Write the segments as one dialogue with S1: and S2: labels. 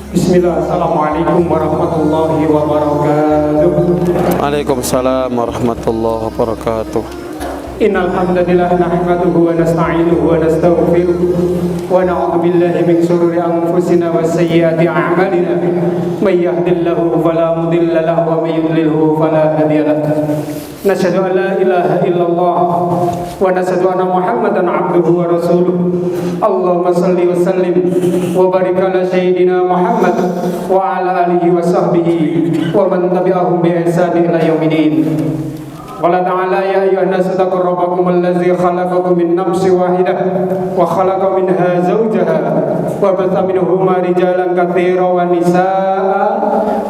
S1: Bismillah, Assalamualaikum warahmatullahi wabarakatuh.
S2: Waalaikumsalam warahmatullahi wabarakatuh.
S1: Innal hamdalillah nahmaduhu wa nasta'inuhu wa nastaghfiruh wa na'udzu billahi min shururi anfusina wa sayyiati a'malina. May yahdihillahu fala mudilla lahu wa may yudlilhu fala hadiya lahu. Nashhadu an la ilaha illallah wa nashhadu anna Muhammadan 'abduhu wa rasuluh. Allahumma shalli wa sallim wa barik ala sayyidina Muhammad wa ala alihi wa sahbihi wa man tabi'ahum bi ihsan ila yaumil. Qala ta'ala ya ayyuhan nasu taqu rabbakum allazi khalaqakum min nafsin wahidah wa khalaqa minha zawjaha wa batha minhuma rijalan katsiran wa nisaa'a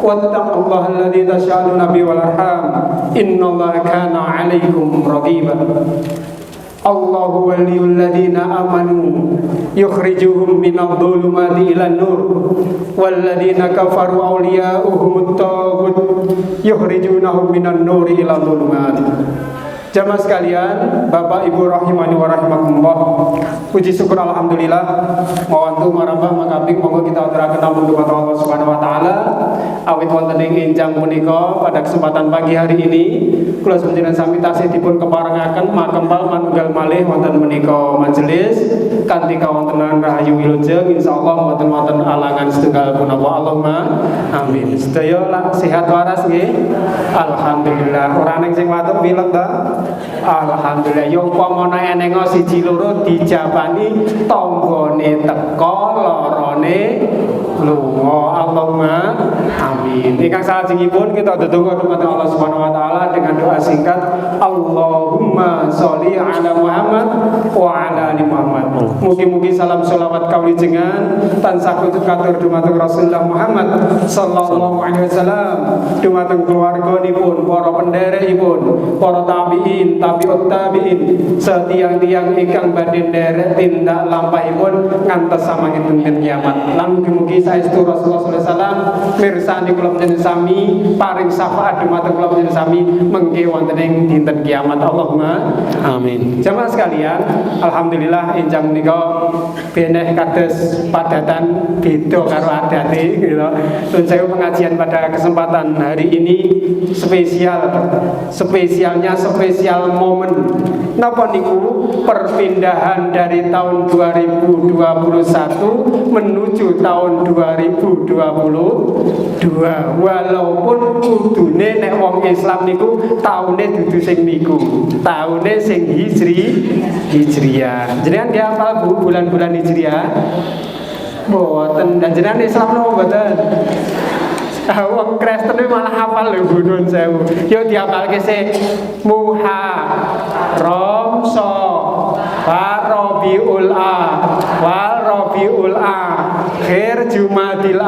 S1: wattaqullaha alladzi tasaaluna bihi wal arham innallaha kana 'alaikum raqiba. Allahu waliyul ladzina amanu yukhrijuhum minadh dhulumati ilan nur wal ladzina kafaru awliya'uhumut taghut yukhrijunahum minan nuri ila dhulumat. Jamaah sekalian, Bapak Ibu rahimani wa rahimakumullah. Puji syukur alhamdulillah mawantu marambah makabing monggo kita aturaken namung dumateng Allah Subhanahu wa taala. Awit wonten ing enjang punika pada kesempatan pagi hari ini kula panjenengan sami tasih dipun keparengaken makempal manunggal malih wonten menika majelis kanthi kawontenan rahayu wilujeng insyaallah wonten alangan setunggal punapa. Allahumma amin. Sedaya sehat waras nggih. Alhamdulillah. Ora ning sing watuk pilek ta? Alhamdulillah. Yo upamane eneng siji loro dijabani tanggane teka larane lunga. Allahumma amin. Ingkang salajengipun kita ndedonga dumateng Allah Subhanahu wa taala dengan doa singkat Allahumma sholli ala Muhammad wa ala ali Muhammad. Mugi-mugi salam selawat kawijengan tansah katur dumateng Rasulullah Muhammad sallallahu alaihi wasallam, dumateng keluarganipun, para penderekipun, para tabi'in, tabi'ut tabi'in, setiang-tiang ingkang badhe nderek tindak lampahipun ngantos samangken kiamat. Lan mugi-mugi saestu Rasulullah sallallahu alaihi wasallam mirsani kula panjenengan sami paring syafaat dumateng kula panjenengan sami mengke wonten ing dinten kiamat. Allahumma amin. Jamaah sekalian, alhamdulillah enjang menika beneh kados padatan beda karo adate gitu. Nun sewu pengajian pada kesempatan hari ini spesial momen. Napa niku perpindahan dari tahun 2021 menuju tahun 2022. Walaupun kudune nek wong Islam niku taune dudu sing niku. Taune sing Hijriyah. Jenengan nggih hafal Bu bulan-bulan Hijriyah? Mboten. Dan jenengan Islam napa mboten? Wong Kristen malah hafal lho Bu nun sewu. Yo dihafalke sik Muharram Rabiul Akhir Jumadil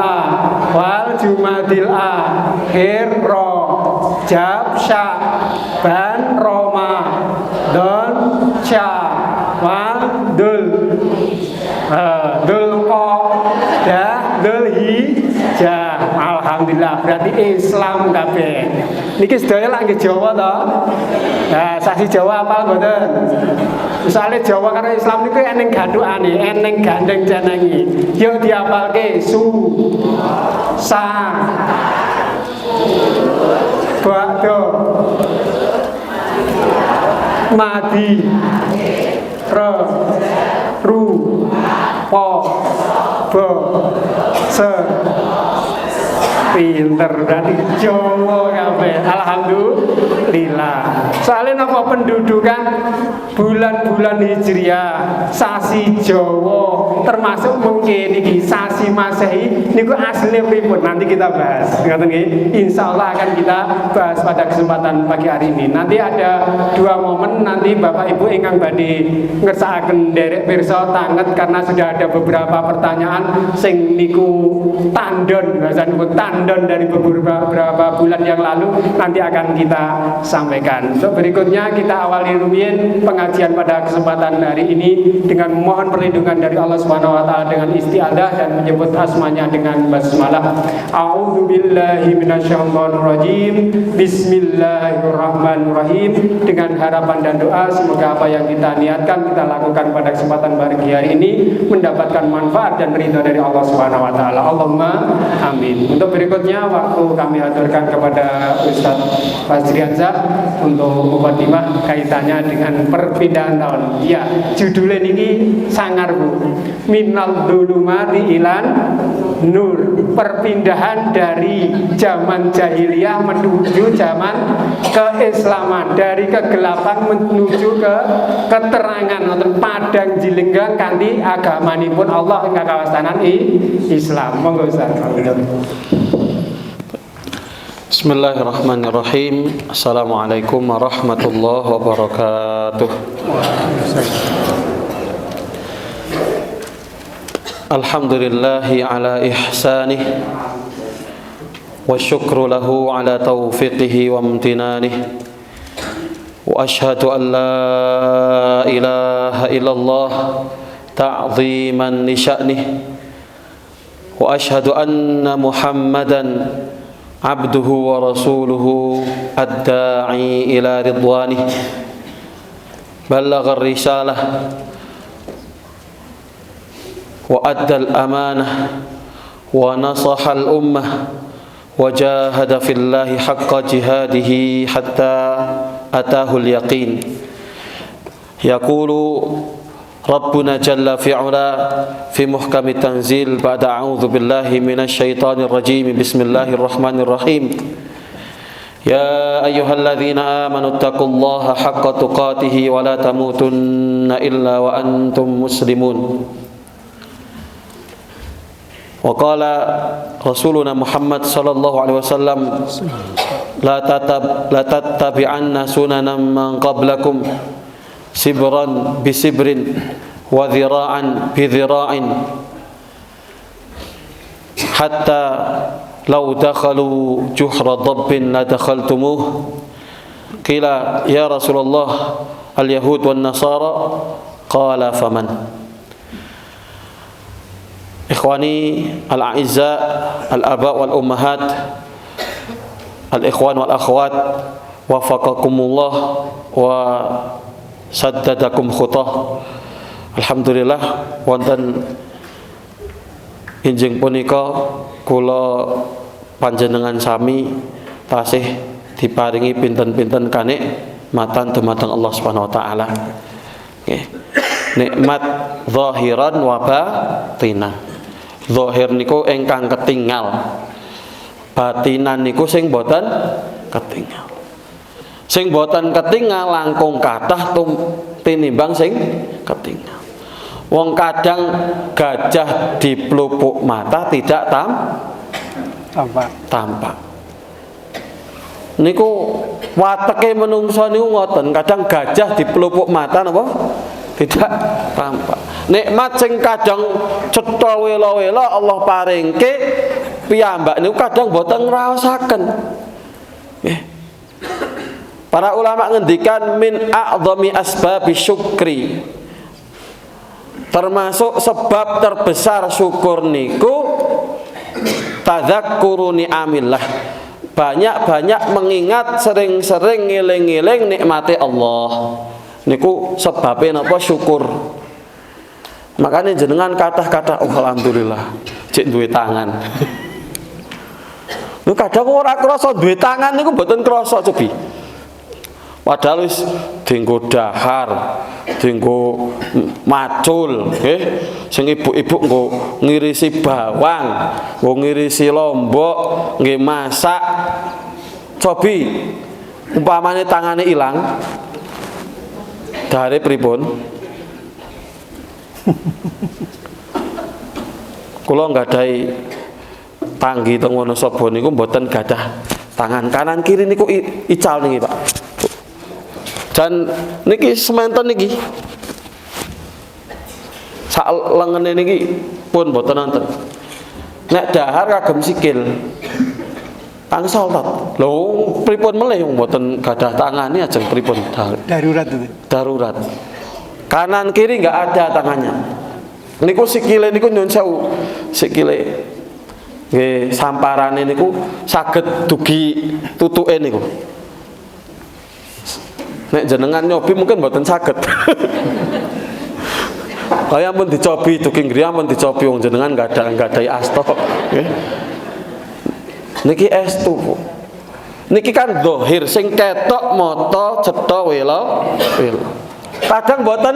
S1: Akhir Rajab Sya'ban Ramadan Syawal Dzulqa'dah Dzulhijjah. Alhamdulillah, berarti Islam kabeh. Niki sedaya lak nggih Jawa to? Nah, sasi Jawa apal mboten? Misale Jawa karo Islam niku eneng gathukane, eneng gandeng jenengi. Yo dihafalke Ba'da Madi Ru Po Bo Se pinter dari Jawa kabeh. Alhamdulillah. Soalnya napa pendudukan bulan-bulan Hijriyah, sasi Jawa termasuk mungkin niki sasi Masehi niku asline pripun nanti kita bahas. Ngoten nggih. Insyaallah akan kita bahas pada kesempatan pagi hari ini. Nanti ada dua momen nanti Bapak Ibu ingkang badhe ngersakaken derek pirsa tanget karena sudah ada beberapa pertanyaan sing niku tandon, bahasa niku tandon dari beberapa bulan yang lalu nanti akan kita sampaikan. So, berikutnya kita awali rumiyin pengajian pada kesempatan hari ini dengan mohon perlindungan dari Allah Subhanahu wa taala dengan isti'adzah dan menyebut menyebut asmanya dengan basmalah. A'udzubillahi minasyaitonirrajim. Bismillahirrahmanirrahim. Dengan harapan dan doa semoga apa yang kita niatkan, kita lakukan pada kesempatan pagi hari ini mendapatkan manfaat dan ridha dari Allah Subhanahu wa taala. Allahumma amin. Untuk berikutnya waktu kami aturkan kepada Ustadz Fajriansyah untuk mukadimah kaitannya dengan perpindahan tahun. Ya, judulnya ini sangar Bu. Minal dzulumati ilan nur. Perpindahan dari zaman jahiliyah menuju zaman keislaman, dari kegelapan menuju ke keterangan atau padang jilenggang kanthi agamanipun Allah ing kawastanan Islam. Monggo Ustaz.
S2: Bismillahirrahmanirrahim. Assalamualaikum warahmatullahi wabarakatuh. Alhamdulillahi ala ihsanih wa syukru lahu ala taufiqihi wa amtinanih. Wa ashhadu an la ilaha illallah ta'ziman li sya'nih. Wa ashhadu anna Muhammadan abduhu wa rasuluhu ad-da'i ila ridwanih. Ballagha ar-risalah wa adda al-amanah wa nasaha al-ummah wa jahada fillahi haqqa jihadihi hatta atahu al-yaqin. Yaqulu Rabbuna jalla fi'ala fi muhkami tanzil ba'da a'udzu billahi minasy syaithanir rajim. Bismillahirrahmanirrahim. Ya ayyuhalladzina amanu taqullaha haqqa tuqatih wa la tamutunna illa wa antum muslimun. Wa qala Rasuluna Muhammad sallallahu alaihi wasallam la tattabi'anna sunanan man qablakum sibran bisibrin wa dhira'an bidhira'in hatta law dakhalu juhra dhabbin la dakhaltumuh. Qila ya Rasulullah al-yahud wan nasara, qala faman. Ikhwani al-a'izza, al-aba wal ummahat, al-ikhwan wal akhwat, wafaqakumullah wa saddadakum khutah. Alhamdulillah wonten injing punika kula panjenengan sami tasih diparingi pinten-pinten kanikmatan dumateng Allah Subhanahu wa taala. Nggih. Nikmat zahiran wa batinan. Zahir niku ingkang ketinggal, batinan niku sing boten ketinggal. Sing boten ketinggal langkung kathah tinimbang sing ketinggal. Wong kadang gajah di pelupuk mata tidak tampak. Niku wateke menungso niku ngoten, kadang gajah di pelupuk mata napa tidak tampak. Nikmat sing kadang cetha wela-wela Allah paringke piyambak niku kadang boten ngraosaken. Nggih. Para ulama ngendikan min a'dhami asbabi syukri. Termasuk sebab terbesar syukur niku tadzakkuru ni'amillah. Banyak-banyak mengingat, sering-sering ngeling-eling nikmate Allah. Niku sebabnya napa syukur. Makanya jenengan kata-kata oh, alhamdulillah cek duwe tangan. Lu kadang ora krasa duwe tangan niku mboten krasa cobi. Padahal wis dienggo dahar, dienggo macul, nggih. Sing ibu-ibu nggo ngirisi bawang, nggo ngirisi lombok, nggih masak. Cobi umpamane tangane ilang, dahare pripun? Kula nggadahi tanggi teng Wonosobo niku mboten gadah tangan kanan kiri niku ical niki, Pak. Dan niki sementen niki. Sak lengene niki pun mboten wonten. Nek dahar kagem sikil. Tangsal tat. Lho pripun melih mboten gadah tangane ajeng pripun?
S3: Darurat itu.
S2: Darurat. Kanan kiri enggak ada tangannya. Niku sikile niku nyun sewu. Sikile nggih samparane niku saged dugi tutuke niku. Nek jenengan nyobi mungkin mboten saged. Kaya pun dicobi dugi ngriya pun dicobi wong jenengan gadai asta nggih. Niki estu, Bu. Niki kan zahir sing ketok mata cetha wela. Kadang mboten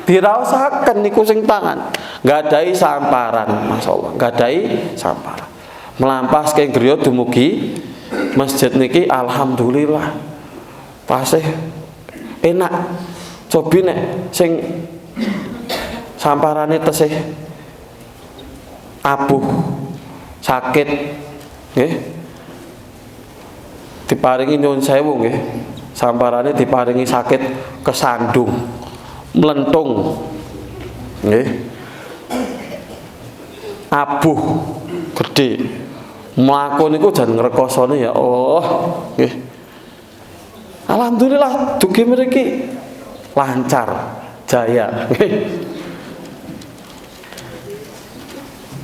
S2: diraosaken niku sing tangan. Nggadahi samparan, masyaallah. Nggadahi samparan. Melampaske griya dumugi masjid niki alhamdulillah. Pasih enak. Cobi nek sing samparane tesih abuh sakit nggih. Diparingi nyuwun sewu nggih. Samparane diparingi sakit kesandung, mlentung. Nggih. Abuh gedhe. Mlaku niku jan ngrekosone ya Allah. Nggih. Alhamdulillah dugi mriki lancar, jaya. Nggih.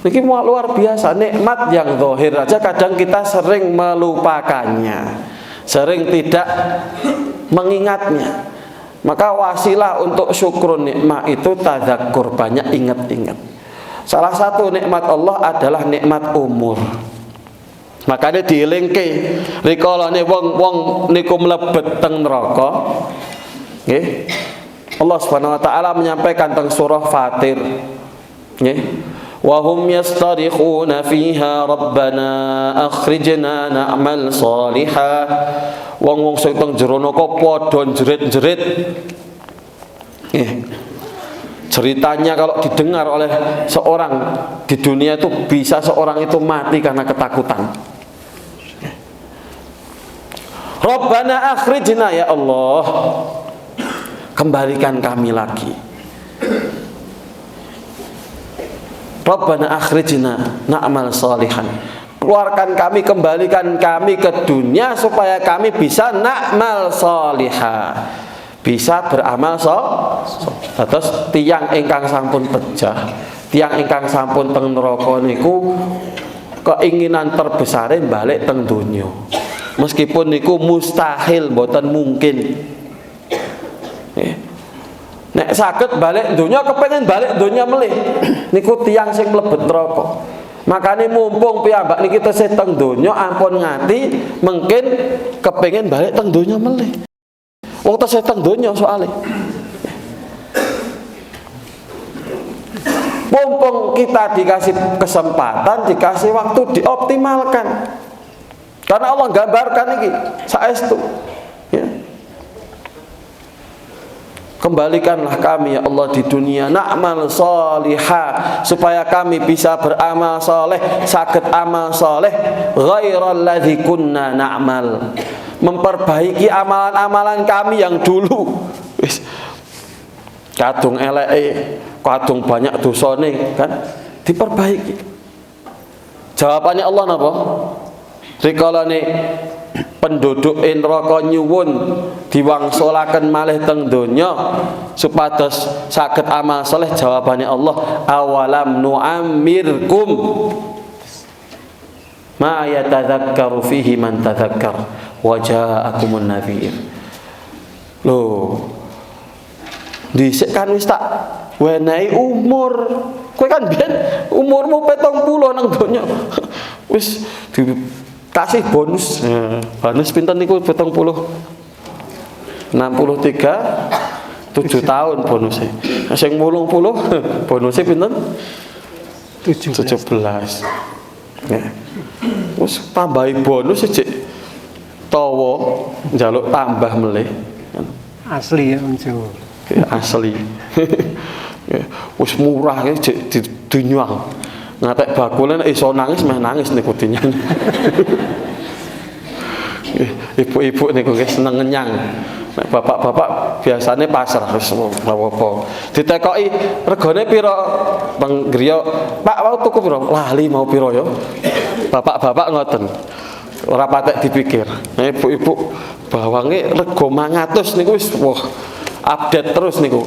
S2: Niki luar biasa, nikmat yang zahir aja kadang kita sering melupakannya, sering tidak mengingatnya. Maka wasilah untuk syukur nikmat itu tadzakkur, banyak ingat-ingat. Salah satu nikmat Allah adalah nikmat umur. Makanya dielingke rikalane wong niku mlebet teng neraka. Nggih. Allah Subhanahu wa taala menyampaikan teng surah Fatir. Nggih. Wa hum yastarikhuna fiha rabbana akhrijna na'mal shalihan. Wong-wong sing teng jero neraka padha jerit-jerit. Nggih. Ceritanya kalau didengar oleh seorang di dunia itu bisa seorang itu mati karena ketakutan. Rabbana akhrijna, ya Allah, kembalikan kami lagi. Rabbana akhrijna na'mal shalihan. Keluarkan kami, kembalikan kami ke dunia supaya kami bisa na'mal shalihan, bisa beramal terus tiang ingkang sampun pejah, tiang ingkang sampun teng neraka niku keinginan terbesare balik teng donya. Meskipun niku mustahil, mboten mungkin. Nek saged balik donya, kepengin balik donya melih niku tiang sing mlebet neraka. Makane mumpung piyambak niki tesih teng donya ampun ngati, mungkin kepengin balik teng donya melih. Wong tesih teng donya soalé. Mumpung kita dikasih kesempatan, dikasih waktu, dioptimalkan. Karena Allah gambarkan iki saestu. Ya. Kembalikanlah kami ya Allah di dunia na'mal shalihah, supaya kami bisa beramal saleh, saged amal saleh ghairal ladzi kunna na'mal. Memperbaiki amalan-amalan kami yang dulu wis kadung eleke, kadung banyak dosane kan, diperbaiki. Jawabannya Allah napa? Rikalane penduduk neraka nyuwun diwangsulaken malih teng donya supados saged amal saleh, jawabannya Allah, awalam nu'ammirkum ma yatadzakkaru fihi man tadzakkar wa ja'akumun nadhir. Loh, dhisik kan wis tak wenehi umur. Kowe kan biyen umurmu 70 nang donya. Wis dikasih bonus. Bonus pinten niku 70? 63 7 tahun bonusnya. Sing 80 bonusnya pinten? 17. Ya. Wis tambahi bonus sik tawa njaluk tambah melih.
S1: Asli ya Om Jawa.
S2: Asli. Wis murah ya dinyuang. Ngatek bakule nek iso nangis meh nangis niku dinyang. Ibu-ibu niku seneng ngenyang. Nek bapak-bapak biasane pasrah wis apa-apa. Ditekoki regane pira Bang Griya, Pak mau tuku pira? Lali mau pira ya? Bapak-bapak ngoten. Ora patek dipikir. Nek ibu-ibu bawange rego 500 niku wis wah update terus niku.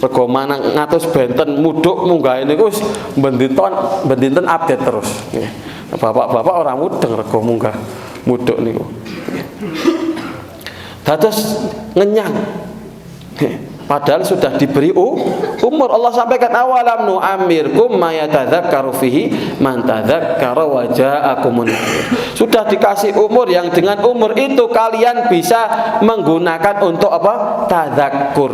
S2: Rego manang ngatus benten mudhuk munggah niku wis bendinten update terus. Nggih. Bapak-bapak orang mudeng rego munggah mudhuk niku. Dados ngenyang. Padahal sudah diberi umur. Allah sampaikan awalam nu'ammirkum ma yatadzakkaru fihi man tadzakkara wa ja'akumun. Sudah dikasih umur yang dengan umur itu kalian bisa menggunakan untuk apa? Tadzakkur.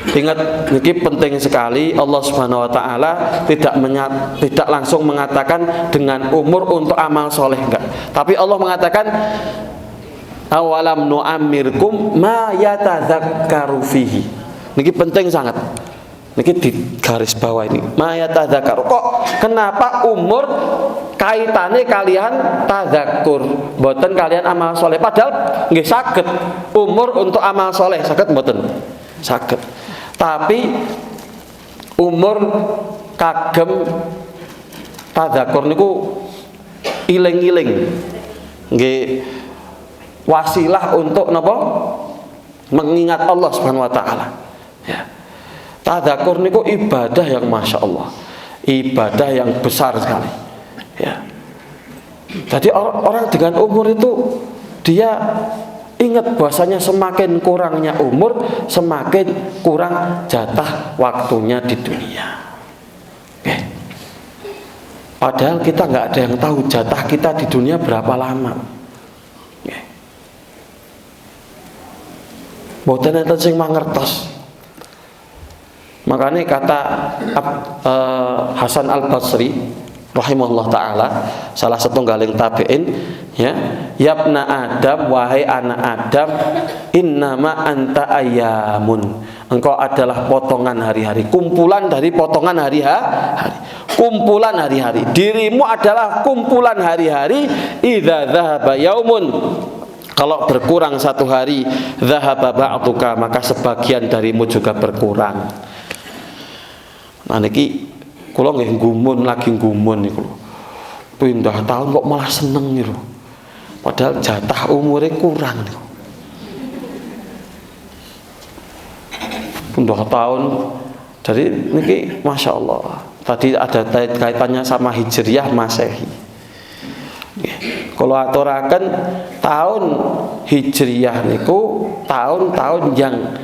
S2: Ingat, ini penting sekali. Allah Subhanahu wa taala tidak langsung mengatakan dengan umur untuk amal soleh, enggak. Tapi Allah mengatakan awalam nu'ammirkum ma yatadzakkaru fihi. Niki penting sangat. Niki di garis bawah ini. Ma yatadzakkaru. Kok kenapa umur kaitane kalian tadzakkur, mboten kalian amal soleh? Padahal nggih saged umur untuk amal soleh, saged mboten? Saged. Tapi umur kagem tadzakkur niku iling-iling. Nggih wasilah untuk napa? Mengingat Allah Subhanahu wa taala. Ya. Tadzakur niku ibadah yang Masya Allah, ibadah yang besar sekali. Ya. Jadi orang dengan umur itu dia ingat bahwasanya semakin kurangnya umur, semakin kurang jatah waktunya di dunia. Oke. Padahal kita nggak ada yang tahu jatah kita di dunia berapa lama. Mboten enten sing mangertos. Makanya kata Hasan Al-Basri rahimahullah taala, salah setunggaling tabi'in, ya, yabna Adam, wahai anak Adam, innama anta ayyamun. Engkau adalah potongan hari-hari, kumpulan dari potongan hari-hari. Kumpulan hari-hari. Dirimu adalah kumpulan hari-hari. Idza dzahaba yaumun, kalau berkurang satu hari, dzahaba ba'duka, maka sebagian darimu juga berkurang. Nah niki kula nggih gumun lagi gumun niku lho. Pindah tahun kok malah seneng niku. Padahal jatah umure kurang niku. Pindah tahun. Jadi niki Masya Allah. Tadi ada kaitannya sama Hijriyah Masehi. Kalau aturaken tahun Hijriyah niku tahun-tahun yang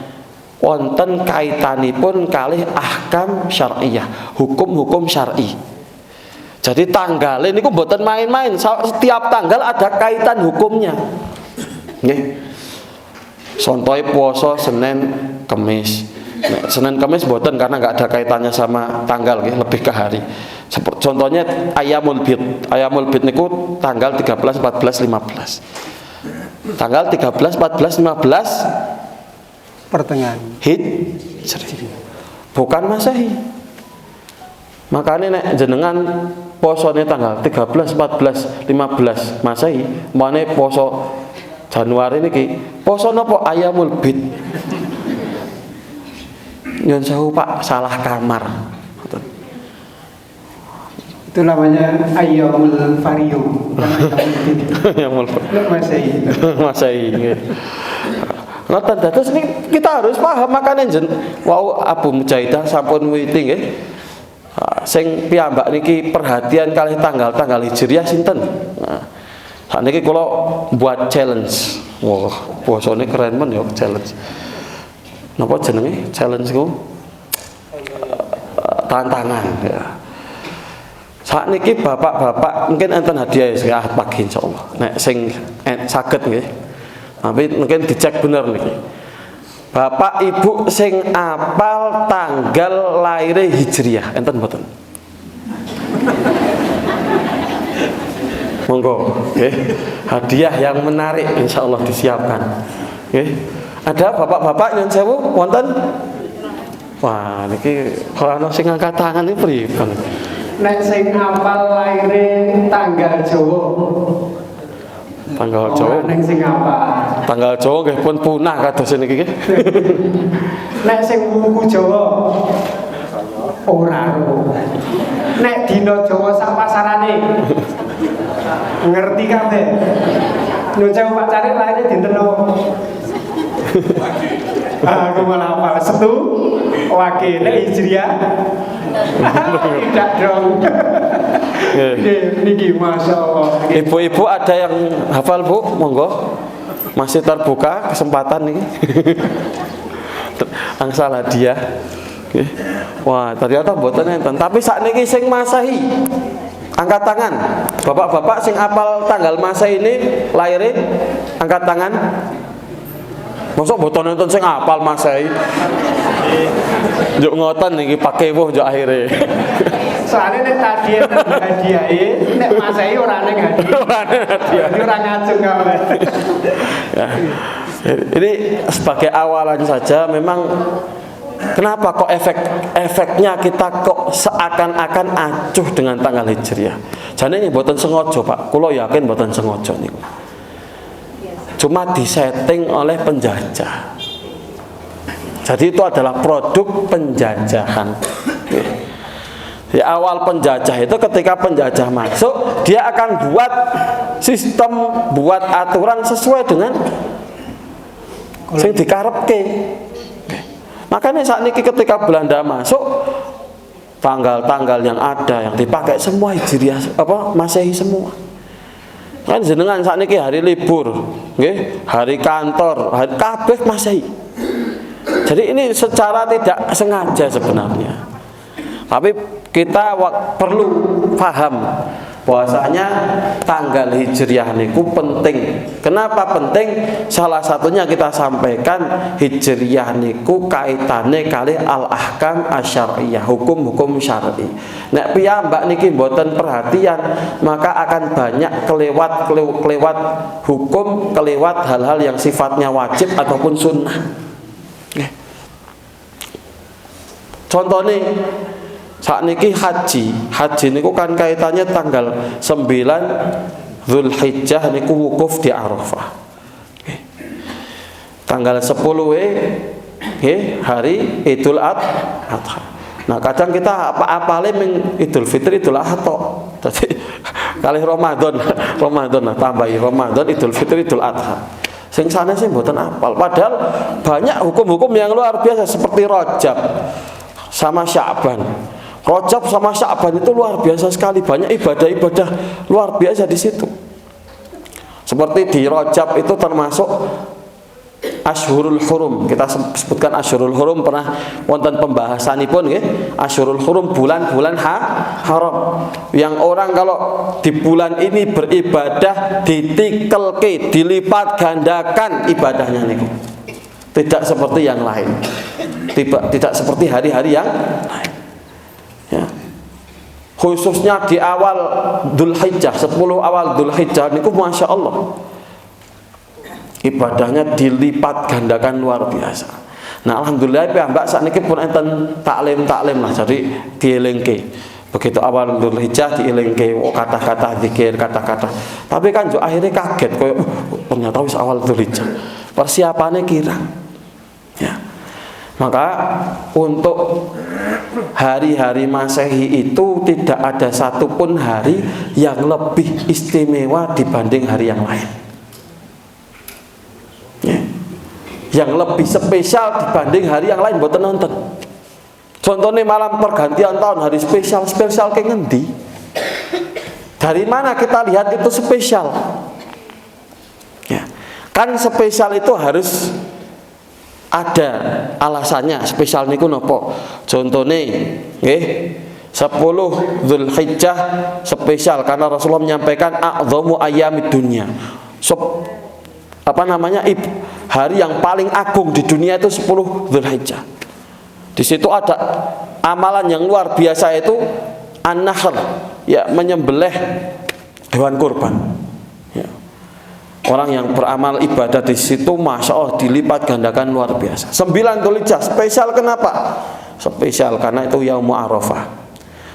S2: wonten kaitanipun kalih ahkam syar'iyah, hukum-hukum syar'i. Jadi tanggal niku mboten main-main, setiap tanggal ada kaitan hukumnya. Nggih. Contohnya puasa Senin Kamis. Senin Kamis mboten karena nggak ada kaitannya sama tanggal, lebih ke hari. Contohnya Ayyamul Bid. Ayyamul Bid niku tanggal 13, 14, 15. Tanggal 13, 14, 15
S1: pertengahan
S2: Hijriyah. Bukan Masehi. Makanya nek jenengan posone tanggal 13, 14, 15 Masehi, mane poso Januari niki, poso napa Ayyamul Bid. Nyun sewu Pak, salah kamar.
S1: Itu namanya Ayyamul Vario.
S2: Ayyamul
S1: Masehi.
S2: Masehi. Ngoten dados kita harus paham makane jen wau Abu Mujaidah sampun wiwiti nggih. Sing piyambak niki perhatian kalih tanggal-tanggal Hijriyah sinten? Nah, sakniki kula buat challenge. Wah, posone keren men ya challenge. Napa jenenge challenge ku? Tantangan ya. Saat niki bapak-bapak mungkin enten hadiah ya pagi insyaallah. Nek sing saged nggih. Tapi mungkin dicek bener niki. Bapak ibu sing apal tanggal laire Hijriyah enten mboten? Monggo, nggih. Hadiah yang menarik insyaallah disiapkan. Nggih. Ada bapak-bapak nyun sewu wonten? Wah, niki kalau ana sing angkat tangan iki pripun?
S1: Nek sing apal laire tanggal Jawa.
S2: Tanggal Jawa.
S1: Nek sing apal.
S2: Tanggal Jawa nggih pun punah kados niki nggih.
S1: Nek sing wuku Jawa ora ro. Nek dina Jawa sak pasarane. Ngerti kabeh. Nyun sewu Pak Cari laire dinten napa? Aku malah hafal setu wakil Hijriah. Tidak dong. Niki Masya Allah.
S2: Ibu-ibu ada yang hafal Bu? Monggo. Masih terbuka kesempatan nih. Angsal hadiah. Wah, ternyata mboten enten. Tapi sakniki sing Masehi angkat tangan. Bapak-bapak sing apal tanggal Masehi ini lahirnya angkat tangan. Mosok mboten enten sing apal Masehi. Njuk ngoten niki pakai wuh njuk akhire.
S1: Soalnya nek tadi hadiahe nek Masehi ora ning hadiah. Ora ngajeng kae.
S2: Ya. Ini sebagai awalan saja memang kenapa kok efeknya kita kok seakan-akan acuh dengan tanggal Hijriah. Jane ini mboten sengaja, Pak. Kula yakin mboten sengaja niku. Cuma disetting oleh penjajah. Jadi itu adalah produk penjajahan. Di awal penjajah itu ketika penjajah masuk, dia akan buat sistem, buat aturan sesuai dengan sing dikarepke. Makanya saat ini ketika Belanda masuk, tanggal-tanggal yang ada yang dipakai semua Hijriah Masehi semua. Kan jenengan saat ini hari libur, nggih, hari kantor, hari kabeh Masehi. Jadi ini secara tidak sengaja sebenarnya. Tapi kita perlu paham bahwasanya tanggal Hijriah niku penting. Kenapa penting? Salah satunya kita sampaikan Hijriah niku kaitane kali al-ahkam asyariyah, hukum-hukum syar'i. Nek piyambak niki mboten perhatian, maka akan banyak kelewat hukum, kelewat hal-hal yang sifatnya wajib ataupun sunnah. Contohnya saat niki haji niku kan kaitannya tanggal 9 Zulhijjah niku wukuf di Arafah. Tanggal 10 hari Idul Adha. Nah kadang kita apa-apale ming Idul Fitri, Idul Adha. Jadi kali Ramadan nah tambahi Ramadan, Idul Fitri, Idul Adha. Sing sana sih mboten apal. Padahal banyak hukum-hukum yang luar biasa seperti Rajab sama Sya'ban. Rajab sama Sya'ban itu luar biasa sekali, banyak ibadah-ibadah luar biasa di situ. Seperti di Rajab itu termasuk Ashurul Hurum. Kita sebutkan Ashurul Hurum pernah wonten pembahasanipun nggih. Ashurul Hurum bulan-bulan haram. Yang orang kalau di bulan ini beribadah ditikelke, dilipat gandakan ibadahnya niku. Tidak seperti yang lain. Tidak seperti hari-hari yang lain. Ya. Khususnya di awal Dzulhijjah, 10 awal Dzulhijjah niku Masya Allah ibadahnya dilipat gandakan luar biasa. Nah alhamdulillah piyambak sakniki pun enten taklim lah, jadi dielingke. Begitu awal Dzulhijjah dielingke kata-kata zikir, kata-kata. Tapi kan akhirnya kaget koyo ternyata wis awal Dzulhijjah. Persiapannya kirang. Ya. Maka untuk hari-hari Masehi itu tidak ada satupun hari yang lebih istimewa dibanding hari yang lain. Ya. Yang lebih spesial dibanding hari yang lain mboten nonton. Contohnya malam pergantian tahun, hari spesial ke ngendi? Dari mana kita lihat itu spesial? Ya. Kan spesial itu harus ada alasannya. Spesial niku napa? Contone nggih 10 Dzulhijjah spesial karena Rasulullah menyampaikan a'dhamu ayyamid dunya. Hari yang paling agung di dunia itu 10 Dzulhijjah. Di situ ada amalan yang luar biasa itu an-nahr, ya menyembelih hewan kurban. Ya. Orang yang beramal ibadah di situ Masya Allah dilipat gandakan luar biasa. 9 Dzulhijjah spesial kenapa? Spesial karena itu Yaumul Arafah.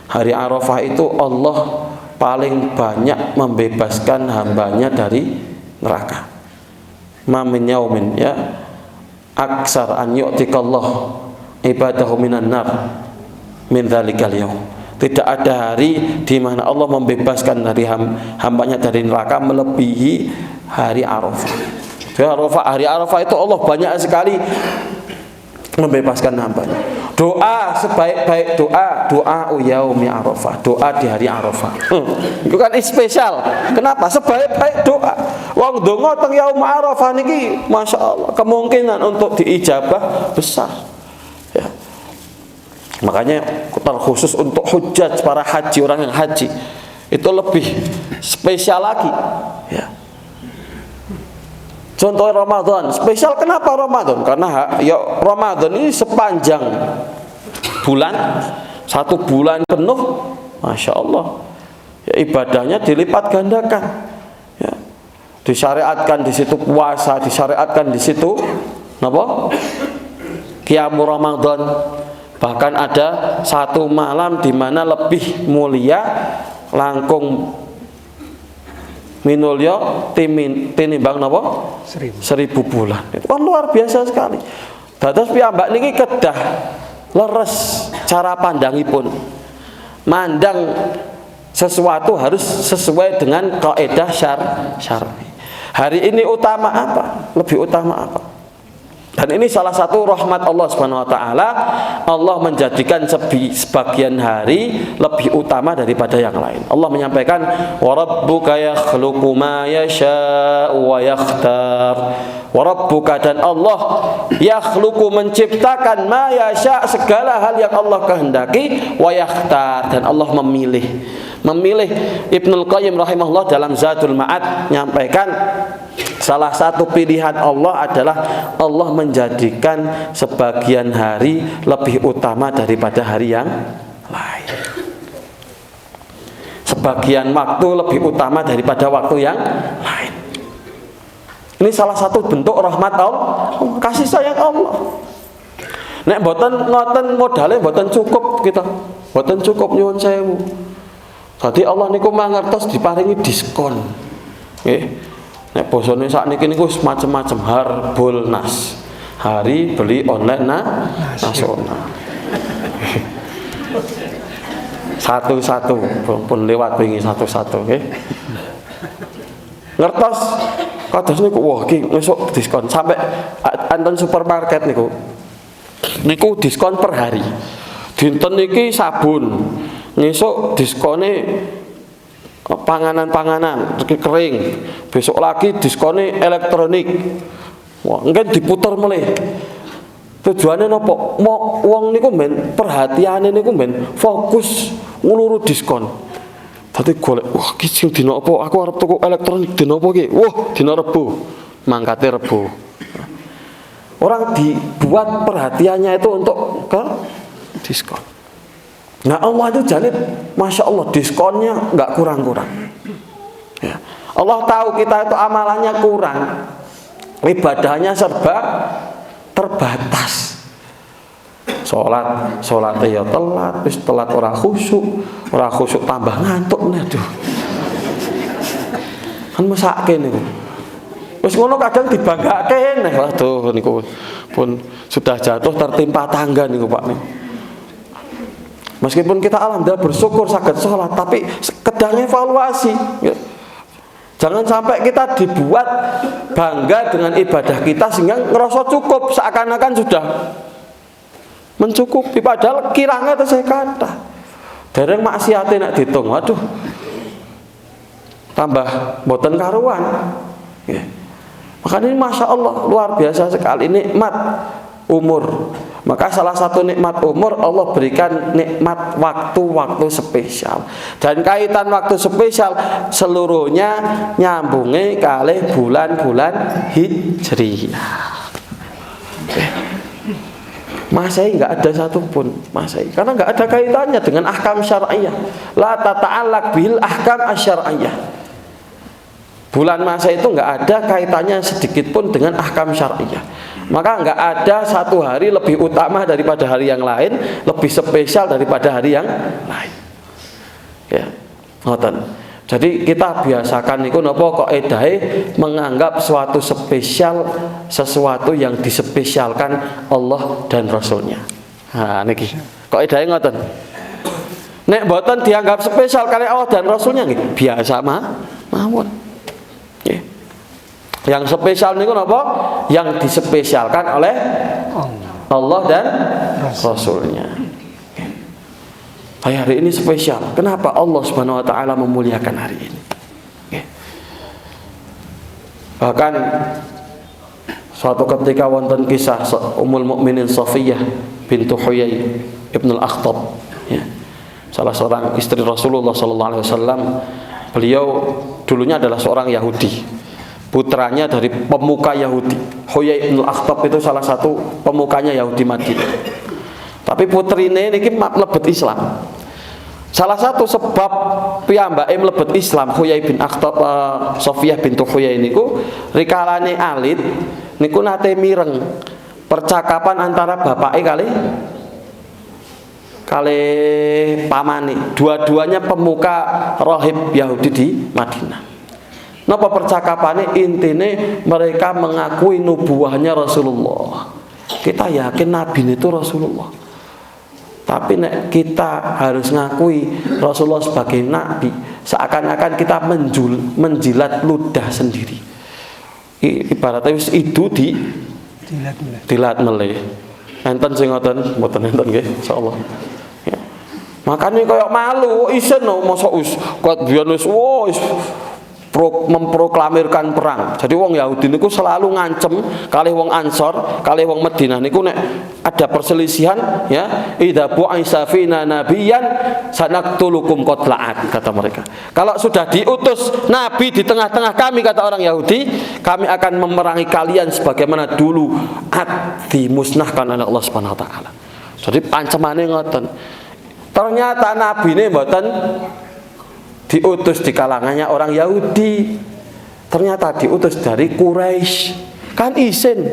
S2: Hari Arafah itu Allah paling banyak membebaskan hambanya dari neraka. Ma min yaumin ya aksar an yu'tikallah ibadahu minan nar min dzalikal yaum. Tidak ada hari di mana Allah membebaskan dari hambanya dari neraka melebihi hari Arafah. Hari Arafah itu Allah banyak sekali membebaskan hambanya. Doa sebaik-baik doa yaumi Arafah, doa di hari Arafah. Itu kan spesial. Kenapa? Sebaik-baik doa. Wong donga teng yaum Arafah niki Masya Allah kemungkinan untuk diijabah besar. Ya. Makanya terkhusus untuk hujjaj, para haji, orang yang haji itu lebih spesial lagi. Ya. Contoh Ramadan, spesial kenapa Ramadan? Karena ya Ramadan ini sepanjang bulan, 1 bulan penuh, Masya Allah, ya, ibadahnya dilipat gandakan. Ya. Disyariatkan di situ puasa, disyariatkan di situ, apa? Qiyamul Ramadan. Bahkan ada 1 malam di mana lebih mulia langkung minulya tinimbang napa? 1000 bulan. Itu kan luar biasa sekali. Dados piyambak niki kedah leres cara pandangipun. Mandang sesuatu harus sesuai dengan kaidah syar'i. Hari ini utama apa? Lebih utama apa? Dan ini salah satu rahmat Allah Subhanahu wa taala. Allah menjadikan sebagian hari lebih utama daripada yang lain. Allah menyampaikan, "Wa rabbuka yakhluqu ma yasha'u wa yakhtar." Wa rabbuka, dan Allah yakhluqu menciptakan ma yasha, segala hal yang Allah kehendaki, wa yakhtar, dan Allah memilih. Ibnul Qayyim rahimahullah dalam Zadul Ma'ad menyampaikan salah satu pilihan Allah adalah Allah menjadikan sebagian hari lebih utama daripada hari yang lain. Sebagian waktu lebih utama daripada waktu yang lain. Ini salah satu bentuk rahmat Allah, kasih sayang Allah. Nek mboten ngoten modale mboten cukup kita. Mboten cukup nyuwun sewu. Tadi Allah niku mangertos diparingi diskon. Nggih. Nek bosone sakniki niku macam-macam Harbolnas. Hari beli online nasional. Satu-satu pun lewat wingi satu-satu nggih. Ngertos kados niku wah iki esuk diskon sampai anten supermarket niku. Niku diskon per hari. Dinten niki sabun. Ngesuk diskone panganan-panganan kering. Besok lagi diskone elektronik. Wah, engken diputer melih. Tujuane napa? Wong niku men perhatiane niku men fokus ngluru diskon. Dadi golek, wah iki sing dina apa? Aku arep tuku elektronik dina apa iki? Wah, dina Rebo. Mangkate Rebo. Orang dibuat perhatiannya itu untuk ke diskon. Nah Allah itu jalid, Masya Allah diskonnya nggak kurang-kurang. Ya. Allah tahu kita itu amalannya kurang, ibadahnya serba terbatas. Sholatnya ya telat, terus telat orang khusyuk tambah ngantuk nih, aduh. Kan mesake niku. Wis ngono kadang dibanggake nih, waduh niku pun sudah jatuh tertimpa tangga niku Pak niku. Meskipun kita alhamdulillah bersyukur saged sholat, tapi kedang evaluasi. Ya. Jangan sampai kita dibuat bangga dengan ibadah kita sehingga ngerasa cukup, seakan-akan sudah mencukupi. Padahal kirangnya itu saya kata dereng maksiate nek ditung, waduh tambah boten karuan. Ya. Makanya ini Masya Allah luar biasa sekali nikmat umur. Maka salah satu nikmat umur Allah berikan nikmat waktu-waktu spesial. Dan kaitan waktu spesial seluruhnya nyambungi kalih bulan-bulan Hijriyah. Masehi nggak ada satupun Masehi, karena nggak ada kaitannya dengan ahkam syar'iyah. La tata'allaq bil ahkam asyar'iyah. Bulan Masehi itu nggak ada kaitannya sedikit pun dengan ahkam syar'iyah. Maka nggak ada satu hari lebih utama daripada hari yang lain, lebih spesial daripada hari yang lain. Ya, ngoten. Jadi kita biasakan niku napa kaedahe menganggap suatu spesial sesuatu yang dispesialkan Allah dan Rasulnya. Nah niki kaedahe ngoten. Nek mboten dianggap spesial kali Allah dan Rasulnya nggih biasa mawon. Yang spesial niku napa? Yang dispesialkan oleh Allah dan Rasulnya. Hari ini spesial. Kenapa Allah Subhanahu wa taala memuliakan hari ini? Bahkan suatu ketika wonten kisah Ummul Mukminin Safiyah bintu Huyai Ibnu Al-Akhtab, ya. Salah seorang istri Rasulullah sallallahu alaihi wasallam. Beliau dulunya adalah seorang Yahudi, putranya dari pemuka Yahudi. Huyai Ibnu Al-Akhtab itu salah satu pemukanya Yahudi Madinah. Tapi putrine niki mlebet Islam. Salah satu sebab piyambake mlebet Islam Huyai bin Akhtab, Safiyah bintu Huyai niku rikalane alit niku nate mireng percakapan antara bapake kali pamane, dua-duanya pemuka rahib Yahudi di Madinah. Napa percakapannya? Intine mereka mengakui nubuahnya Rasulullah. Kita yakin Nabi itu Rasulullah, tapi nek kita harus ngakui Rasulullah sebagai Nabi, seakan-akan kita menjilat ludah sendiri. Ibaratnya itu dilat meleh. Enten sing ngoten, mboten enten nggih, insyaallah. Ya. Makane koyo malu isen no mosok wis kuat biyen wis memproklamirkan perang. Jadi wong Yahudi niku selalu ngancem kalih wong Ansor, kalih wong Madinah niku nek ada perselisihan, ya, idza bu'isa fina nabiyyan sanaktulukum qatla'at, kata mereka. Kalau sudah diutus nabi di tengah-tengah kami, kata orang Yahudi, kami akan memerangi kalian sebagaimana dulu dimusnahkan oleh Allah Subhanahu wa taala. Jadi ancamane ngoten. Ternyata nabine mboten diutus di kalangannya orang Yahudi, ternyata diutus dari Quraisy. Kan isin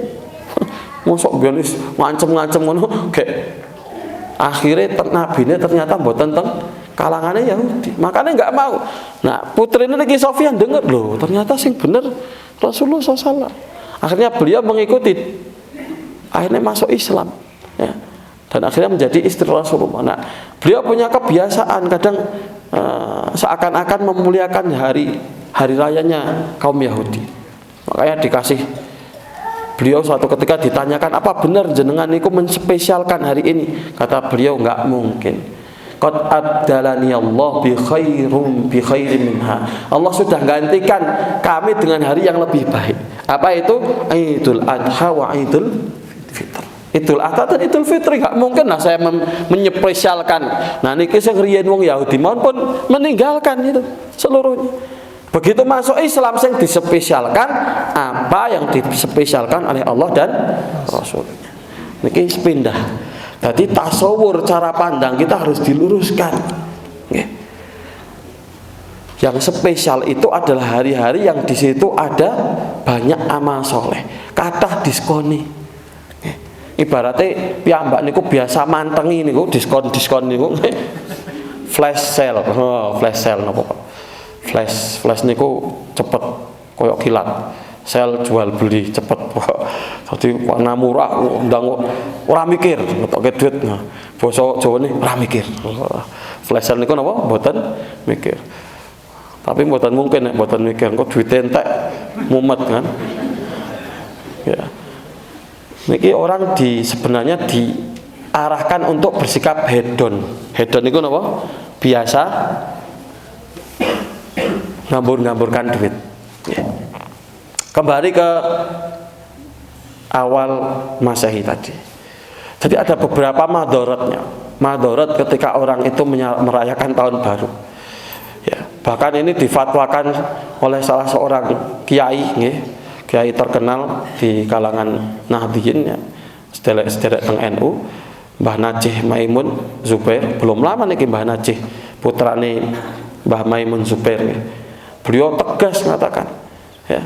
S2: mosok bianis ngancem-ngancem ngono gek akhirnya nabine ternyata mboten teng kalangannya Yahudi, makanya nggak mau. Nah putrine iki Sofyan denger loh, ternyata sing bener Rasulullah SAW. Akhirnya beliau mengikuti, akhirnya masuk Islam, ya, dan akhirnya menjadi istri Rasulullah. Nah beliau punya kebiasaan kadang seakan-akan memuliakan hari rayanya kaum Yahudi. Makanya dikasih, beliau suatu ketika ditanyakan, apa benar jenengan niku menspesialkan hari ini? Kata beliau, enggak mungkin. Qad abdalani Allah bi khairin minha. Allah sudah gantikan kami dengan hari yang lebih baik. Apa itu? Idul Adha wa Idul Fitr. Idul Adha dan Idul Fitri, gak mungkin lah saya menyepesialkan. Nah niki sing riyen wong Yahudi mohon pun meninggalkan itu seluruhnya. Begitu masuk Islam sing dispesialkan apa yang dispesialkan oleh Allah dan Rasulnya. Niki pindah. Jadi tasawur cara pandang kita harus diluruskan. Yang spesial itu adalah hari-hari yang di situ ada banyak amal soleh, kathah diskoni. Ibaratnya piyambak niku biasa mantengi niku diskon niku flash sale. Flash sale napa Pak? Flash niku cepet koyok kilat. Sel jual beli cepet. Dadi warna murah ndang ora mikir ngetoke duit. Nah, basa Jawane ora mikir. Flash sale niku napa? Mboten mikir. Tapi mboten mungkin nek mboten mikir engko duite entek mumet kan. Ya. Niki orang sebenarnya diarahkan untuk bersikap hedon. Hedon itu apa? Biasa ngambur-ngamburkan duit. Kembali ke awal Masehi tadi. Jadi ada beberapa madorotnya. Madorot ketika orang itu merayakan tahun baru. Ya, bahkan ini difatwakan oleh salah seorang kiai, kiai terkenal di kalangan Nahdliyin, ya, sederek teng NU, Mbah Najih Maimun Zubair. Belum lama niki Mbah Najih putrane Mbah Maimun Zubair. Beliau tegas mengatakan, ya.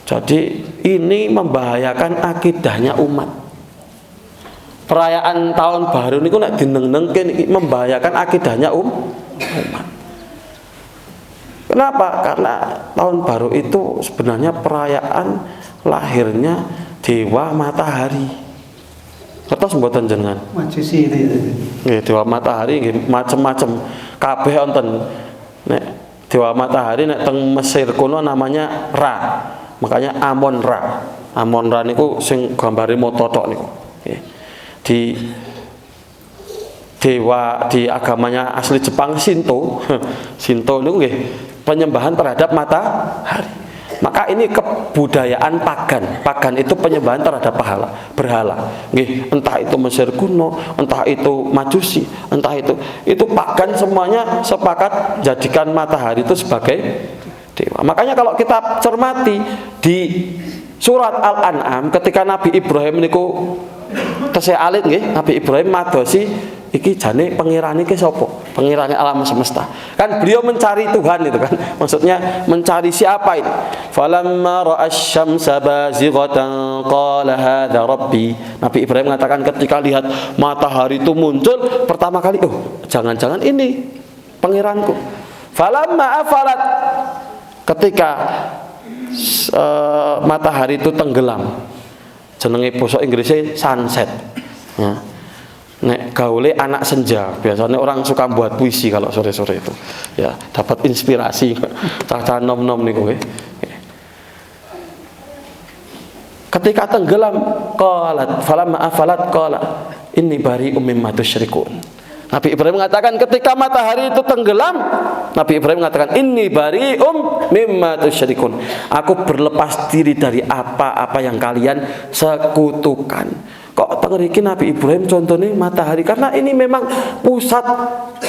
S2: Jadi ini membahayakan akidahnya umat. Perayaan tahun baru niku nek dineng-nengke niki membahayakan akidahnya umat. Kenapa? Karena tahun baru itu sebenarnya perayaan lahirnya Dewa Matahari. Kertas mboten jenengan?
S1: Majusi itu.
S2: Nggih, Dewa Matahari nggih macem-macem. Kabeh wonten. Nek Dewa Matahari nek teng Mesir kuno namanya Ra. Makanya Amon Ra. Amon Ra niku sing gambare moto tok niku. Nggih. di dewa di agamanya asli Jepang Shinto. Shinto niku nggih penyembahan terhadap matahari. Maka ini kebudayaan pagan. Pagan itu penyembahan terhadap berhala. Nggih, entah itu Mesir kuno, entah itu Majusi, entah itu pagan semuanya sepakat jadikan matahari itu sebagai dewa. Makanya kalau kita cermati di surat Al-An'am ketika Nabi Ibrahim niku tesih alit nggih, Nabi Ibrahim madosi iki jane pengirane iki sapa? Pengirane alam semesta. Kan beliau mencari Tuhan itu kan. Maksudnya mencari siapa itu? Falamma ra'asy-syamsa bazighatan qala hadza rabbi. Nabi Ibrahim mengatakan ketika lihat matahari itu muncul pertama kali, oh, jangan-jangan ini pengiranku. Falamma afalat, ketika matahari itu tenggelam. Jenenge basa Inggrisnya sunset. Ya. Nek gaule anak senja, biasanya orang suka buat puisi kalau sore-sore itu. Ya, dapat inspirasi. Cah-cah nom-nom niku nggih. Ketika tenggelam, qalat falamma afalat qala inni bari'um mimma tusyrikun. Nabi Ibrahim mengatakan ketika matahari itu tenggelam, Nabi Ibrahim mengatakan inni bari'um mimma tusyrikun. Aku berlepas diri dari apa-apa yang kalian sekutukan. Kok tengeriki Nabi Ibrahim contohnya matahari, karena ini memang pusat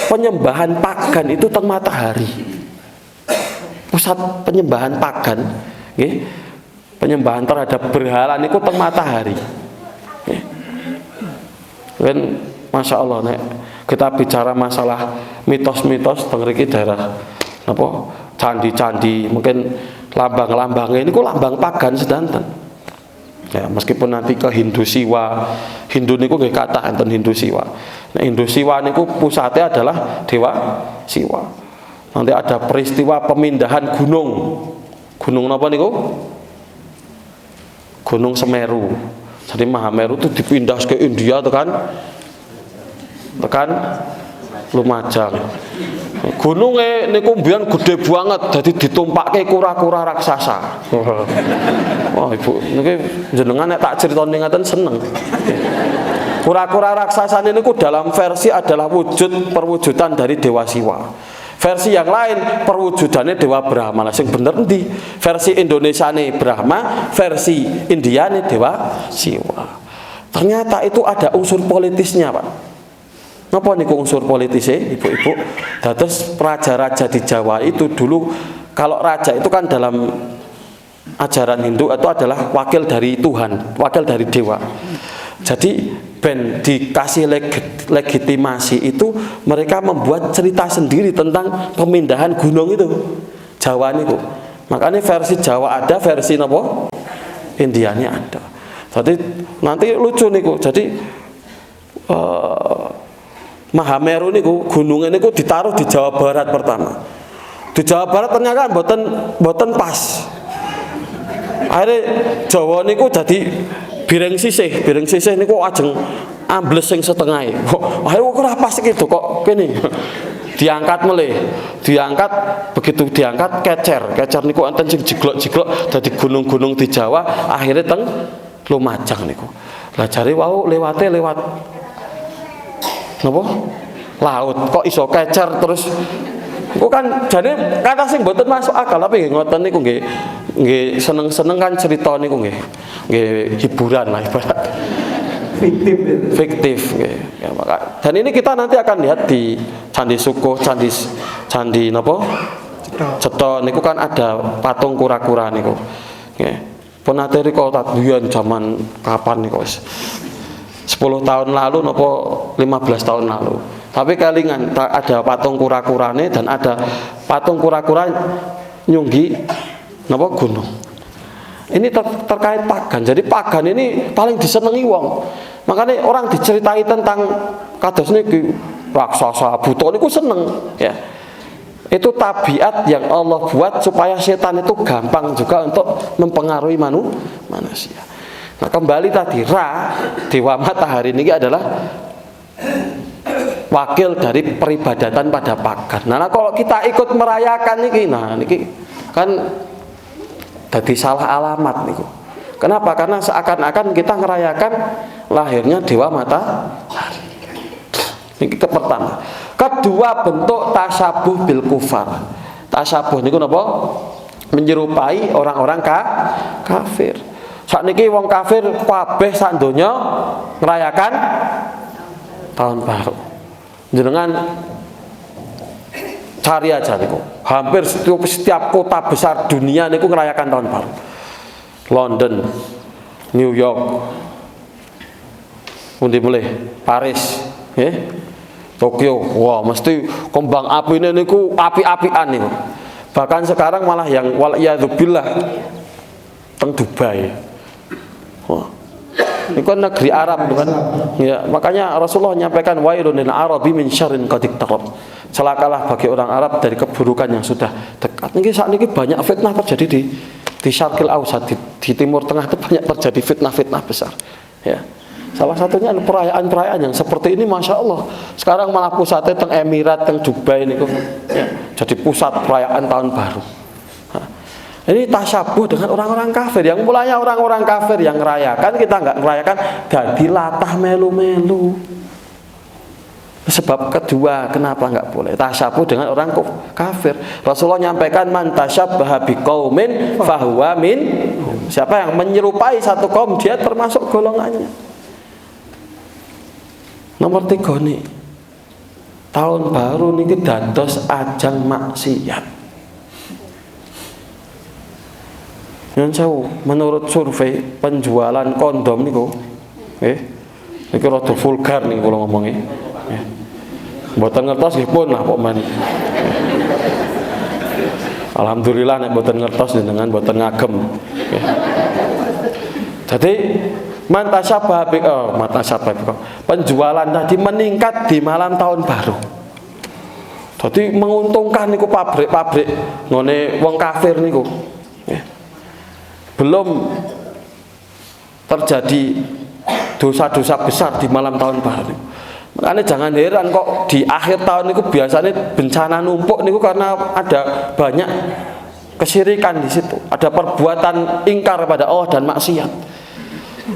S2: penyembahan pagan itu teng matahari. Pusat penyembahan pagan, nggih. Penyembahan terhadap berhala niku teng matahari. Nggih. Kan Masya Allah nek kita bicara masalah mitos-mitos tengeriki daerah apa candi-candi, mungkin lambang-lambangnya ini kok lambang pagan sedanten. Ya, meskipun nanti ke Hindu Siwa, Hindu niku nggih kathah enten Hindu Siwa. Nah, Hindu Siwa niku pusatnya adalah Dewa Siwa. Nanti ada peristiwa pemindahan gunung. Gunung napa niku? Gunung Semeru. Jadi Mahameru itu dipindah ke India tekan Lumajang. Gununge niku mbiyen gede banget, dadi ditumpakke kura-kura raksasa. Wah, Ibu, niki jenengan nek tak critani ngaten seneng. Kura-kura raksasa niku dalam versi adalah perwujudan dari Dewa Siwa. Versi yang lain perwujudannya Dewa Brahma. Lah sing bener endi? Versi Indonesiane Brahma, versi Indiane Dewa Siwa. Ternyata itu ada unsur politisnya, Pak. Napa niku unsur politisnya, ibu-ibu? Dados raja-raja di Jawa itu dulu, kalau raja itu kan dalam ajaran Hindu itu adalah wakil dari Tuhan, wakil dari dewa. Jadi ben dikasih legitimasi itu mereka membuat cerita sendiri tentang pemindahan gunung itu. Jawa niku. Makanya versi Jawa ada, versi napa? Indiane ada. Jadi nanti lucu niku. Jadi Mahameru niku gunungnya niku ditaruh di Jawa Barat pertama. Di Jawa Barat ternyata mboten pas. Akhirnya Jawa niku jadi bireng sisih niku ajeng ambles sing setengah. Akhirnya kok ora pas gitu kok kene. Diangkat meleh. Diangkat, begitu diangkat kecer niku enten sing jiglok-jiglok dadi gunung-gunung di Jawa, akhirnya teng Lumajang niku. Lah jare wau lewat napa? Laut. Kok iso kecer terus? Kok kan jane kata sing mboten masuk akal, tapi nggih ngoten niku nggih seneng-seneng kan cerita niku nggih hiburan lah ibarat. Fiktif nggih. Ya, maka dan ini kita nanti akan lihat di Candi Sukuh, candi napa? Cetha niku kan ada patung kura-kura niku. Nggih. Pun nate rika tak biyen zaman kapan niku wis 10 tahun lalu nopo 15 tahun lalu. Tapi kelingan ada patung kura-kurane dan ada patung kura-kura nyunggi nopo gunung. Ini terkait pagan. Jadi pagan ini paling disenengi wong. Makanya orang diceritai tentang kados niki raksasa buta niku seneng ya. Itu tabiat yang Allah buat supaya setan itu gampang juga untuk mempengaruhi manusia. Nah, kembali tadi Dewa Matahari ini adalah wakil dari peribadatan pada pagan. Nah, kalau kita ikut merayakan niki, nah niki kan jadi salah alamat niku. Kenapa? Karena seakan-akan kita ngerayakan lahirnya dewa matahari. Ini kita pertama. Kedua, bentuk tasyabuh bil kufar. Tasyabuh niku napa? Menyerupai orang-orang kafir. Sakniki wong kafir kabeh sak donya ngerayakan tahun baru. Jenengan cari aja niku. Hampir setiap kota besar dunia niku ngerayakan tahun baru. London, New York, pundi mulai Paris, Tokyo. Wah, mesti kembang api ini niku api-apian niku. Bahkan sekarang malah yang waliyadzubillah teng Dubai. Wah. Itu kan negeri Arab kan. Ya, makanya Rasulullah menyampaikan wailun lil arabi min syarrin qad iqtarab. Celakalah bagi orang Arab dari keburukan yang sudah dekat. Niki saat ini banyak fitnah terjadi di Syarqil Ausat, di Timur Tengah itu banyak terjadi fitnah-fitnah besar. Ya. Salah satunya perayaan-perayaan yang seperti ini, masya Allah. Sekarang malah pusatnya teng Emirat, teng Dubai niku. Ya, jadi pusat perayaan tahun baru. Ini tasyabuh dengan orang-orang kafir. Yang mulanya orang-orang kafir yang ngerayakan, kita nggak ngerayakan, jadi latah melu-melu. Sebab kedua, kenapa nggak boleh tasyabuh dengan orang kafir? Rasulullah nyampaikan man tasyabbaha biqaumin fahuwa min. Siapa yang menyerupai satu kaum, dia termasuk golongannya. Nomor 3 nih, tahun baru niki dados ajang maksiat. Menurut survei penjualan kondom niku, niku rada vulgar nih kalau ngomongnya. Mboten ngertos nggih pun lah kok men. Alhamdulillah nek mboten ngertos jenengan mboten ngagem. Jadi penjualan tadi meningkat di malam tahun baru. Jadi menguntungkan niku pabrik-pabrik ngene wong kafir niku. Belum terjadi dosa-dosa besar di malam tahun baru. Makanya jangan heran kok di akhir tahun itu biasanya bencana numpuk niku karena ada banyak kesyirikan di situ. Ada perbuatan ingkar pada Allah dan maksiat.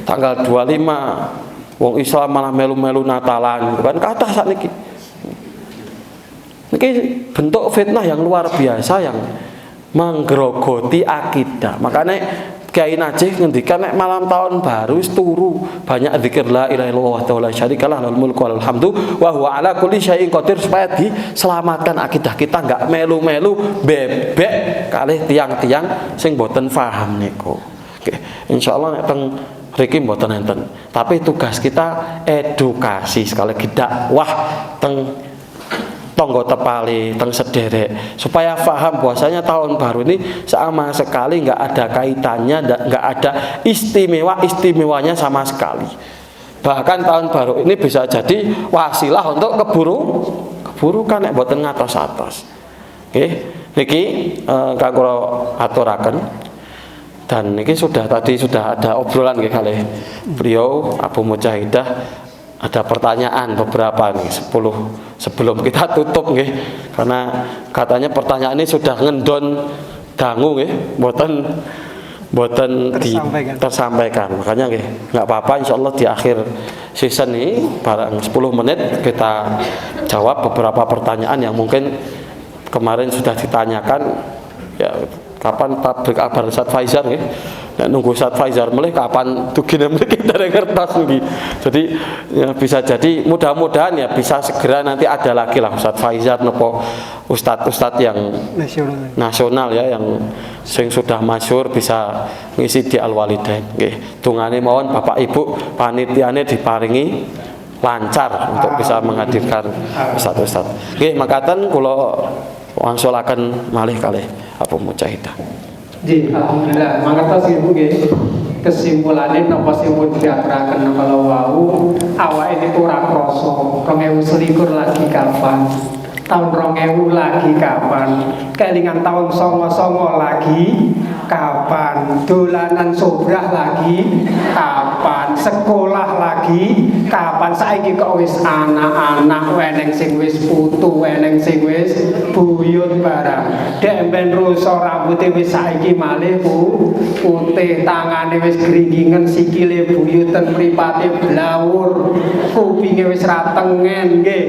S2: Tanggal 25 wong Islam malah melu-melu Natalan kan kata saat niki. Niki bentuk fitnah yang luar biasa yang menggerogoti akidah. Makanya Kiai Najih ngendikan nek malam tahun baru wis turu banyak zikir la ilaha illallah wa la syarikalah lahul mulku wa lahul hamdu wa huwa ala kulli syai'in qadir supaya diselamatkan akidah kita enggak melu-melu bebek kalih tiang-tiang sing boten paham niku. Oke, insyaallah nek teng mriki mboten enten. Tapi tugas kita edukasi sekali lagi dakwah teng tonggo tepali, teng sederek supaya paham bahwasanya tahun baru ini sama sekali nggak ada kaitannya, nggak ada istimewanya sama sekali. Bahkan tahun baru ini bisa jadi wasilah untuk keburukan nek boten ngatos-atos. Oke, niki kang kula aturaken dan niki sudah ada obrolan nggih kalih beliau Abu Mujahidah. Ada pertanyaan beberapa nih 10 sebelum kita tutup nggih. Karena katanya pertanyaan ini sudah ngendon dangu nggih, mboten tersampaikan. Makanya nggih, enggak apa-apa insyaallah di akhir season ini barang 10 menit kita jawab beberapa pertanyaan yang mungkin kemarin sudah ditanyakan ya kapan pabrik Akbar Ustaz Faizar nggih. Nek nunggu Ustaz Faizar mulih kapan tugine mriki dari kertas nggih. Jadi ya bisa jadi mudah-mudahan ya bisa segera nanti ada lagi lah Ustaz Faizar nopo ustadz yang nasional ya yang sing sudah masyhur bisa ngisi di Al-Walidain nggih. Tungane mawon Bapak Ibu panitiane diparingi lancar untuk bisa menghadirkan ustadz-ustadz. Nggih, makaten kula wangsulaken malih kalih Abu Mujahidah.
S1: Ji, alhamdulillah. Mangertos ibu nggih. Kesimpulannya napa sing pun diaturaken kalau wau awake niku ora krasa 2021 lagi kapan. Tahun 2000 lagi kapan. Kelingan tahun 99 lagi kapan dolanan sobrah lagi, kapan sekolah lagi, kapan saiki kok wis anak-anak weneng sing wis putu, weneng sing wis buyut barang. Dek ben rusa rambuté wis saiki malih putih, tangane wis gringgingen, sikile buyuten, mripate blawur, kupinge wis ratengen nggih.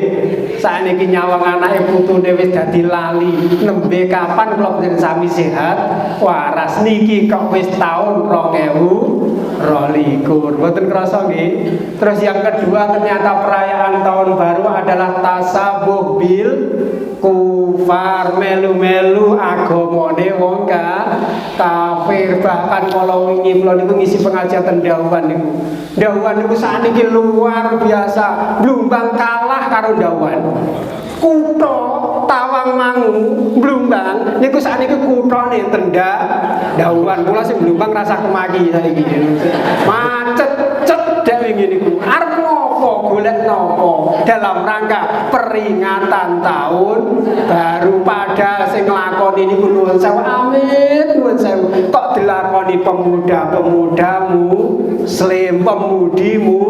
S1: Saiki nyawang anake putune wis dadi lali. Nembe kapan kula panjenengan sami sehat waras niki kok wis tahun 2022. Mboten krasa nggih. Terus yang kedua ternyata perayaan tahun baru adalah tasabuh bil kufar, melu-melu agamane wong kafir. Bahkan kalau wingi kula niku ngisi pengajian Dawan niku. Dawan niku sakniki luar biasa, blumbang kalah karo Dawan. Kutha Tawangmangu Blumbang niku sakniki kuthane Dawan. Kula sing Blumbang rasa kemaki saiki. Macet-cet dhewe ngene niku. Arep ngopo golek nopo dalam rangka peringatan tahun baru, pada sing nglakoni niku nuwun sewu, amin nuwun sewu. Kok dilakoni pemuda-pemudamu muslim, pemudimu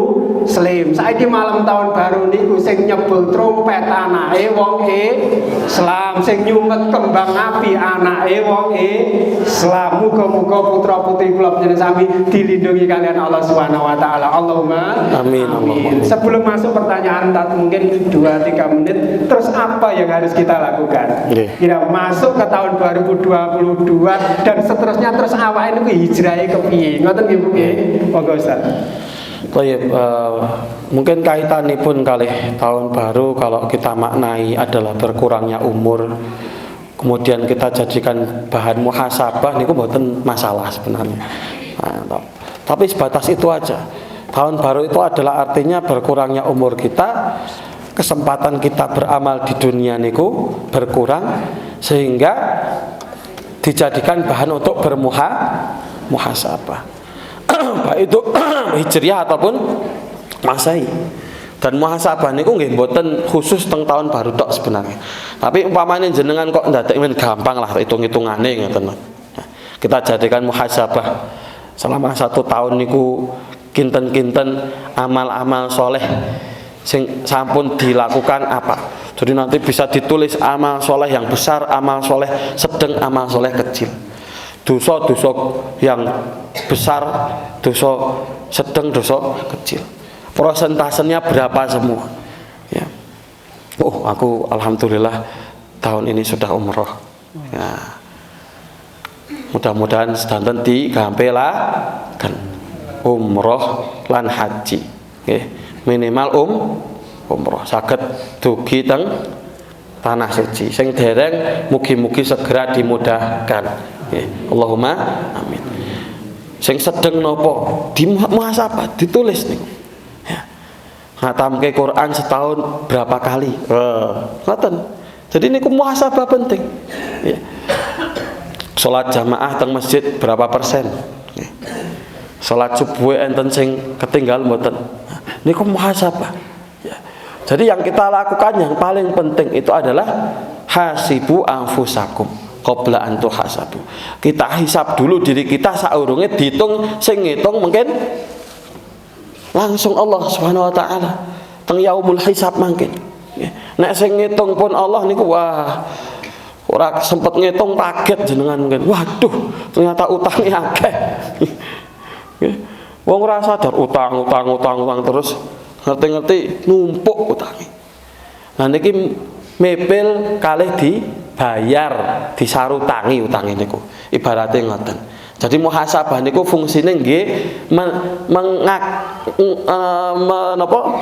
S1: muslim. Saiki malam tahun baru niku sing nyebul trompet anake wong Islam, sing nyumet kembang api anake wong Islam. Muga-muga putra-putri kula panjenengan sami dilindungi kalian Allah Subhanahu wa taala. Allahumma
S2: amin.
S1: Amin. Sebelum masuk pertanyaan mungkin 2-3 menit, terus apa yang harus kita lakukan? Kita masuk ke tahun 2022 dan seterusnya, terus awake niku hijrahe kepiye? Ngoten nggih Bu nggih. Monggo Ustaz.
S2: Baik, mungkin kaitanipun kali tahun baru kalau kita maknai adalah berkurangnya umur, kemudian kita jadikan bahan muhasabah niku mboten masalah sebenarnya. Nah, tapi sebatas itu aja. Tahun baru itu adalah artinya berkurangnya umur kita, kesempatan kita beramal di dunia niku berkurang, sehingga dijadikan bahan untuk bermuhasabah. Baik itu hijriah ataupun Masehi. Dan muhasabah niku nggih mboten khusus teng tahun baru tok sebenarnya. Tapi umpamane jenengan kok ndadak men gampang lah hitung-hitungane ngoten. Kita jadikan muhasabah selama 1 tahun niku kinten-kinten amal-amal soleh sing sampun dilakukan apa. Jadi nanti bisa ditulis amal soleh yang besar, amal soleh sedang, amal soleh kecil. Dosa-dosa yang besar, dosa sedang, dosa kecil. Prosentasenya berapa semua? Ya. Oh, aku alhamdulillah tahun ini sudah umroh. Ya. Mudah-mudahan sedanten digampelaken umroh lan haji. Okay. Minimal umroh saged dugi teng tanah suci. Sing dereng mugi-mugi segera dimudahkan. Okay. Allahumma amin. Sing sedeng nopo dimuhasabah, ditulis niku. Ya. Ngatamke Quran setahun berapa kali? Ngoten. Jadi niku muhasabah penting. Ya. Salat jamaah teng masjid berapa persen? Ya. Salat subuh enten sing ketinggal mboten. Niku muhasabah. Ya. Jadi yang kita lakukan yang paling penting itu adalah hasibu anfusakum qabla an tuhasabu. Kita hisab dulu diri kita saurunge dihitung, sing ngitung mungkin langsung Allah Subhanahu wa taala. Teng yaumul hisab mungkin. Ya. Nek sing ngitung pun Allah niku wah ora sempet ngitung kaget jenengan mungkin. Waduh, ternyata utangnya akeh. Wong ora sadar utang terus ngerti-ngerti numpuk utange. Nah niki mepil kalih dibayar, disarutangi utange niku. Ibarate ngoten. Jadi muhasabah niku fungsine nggih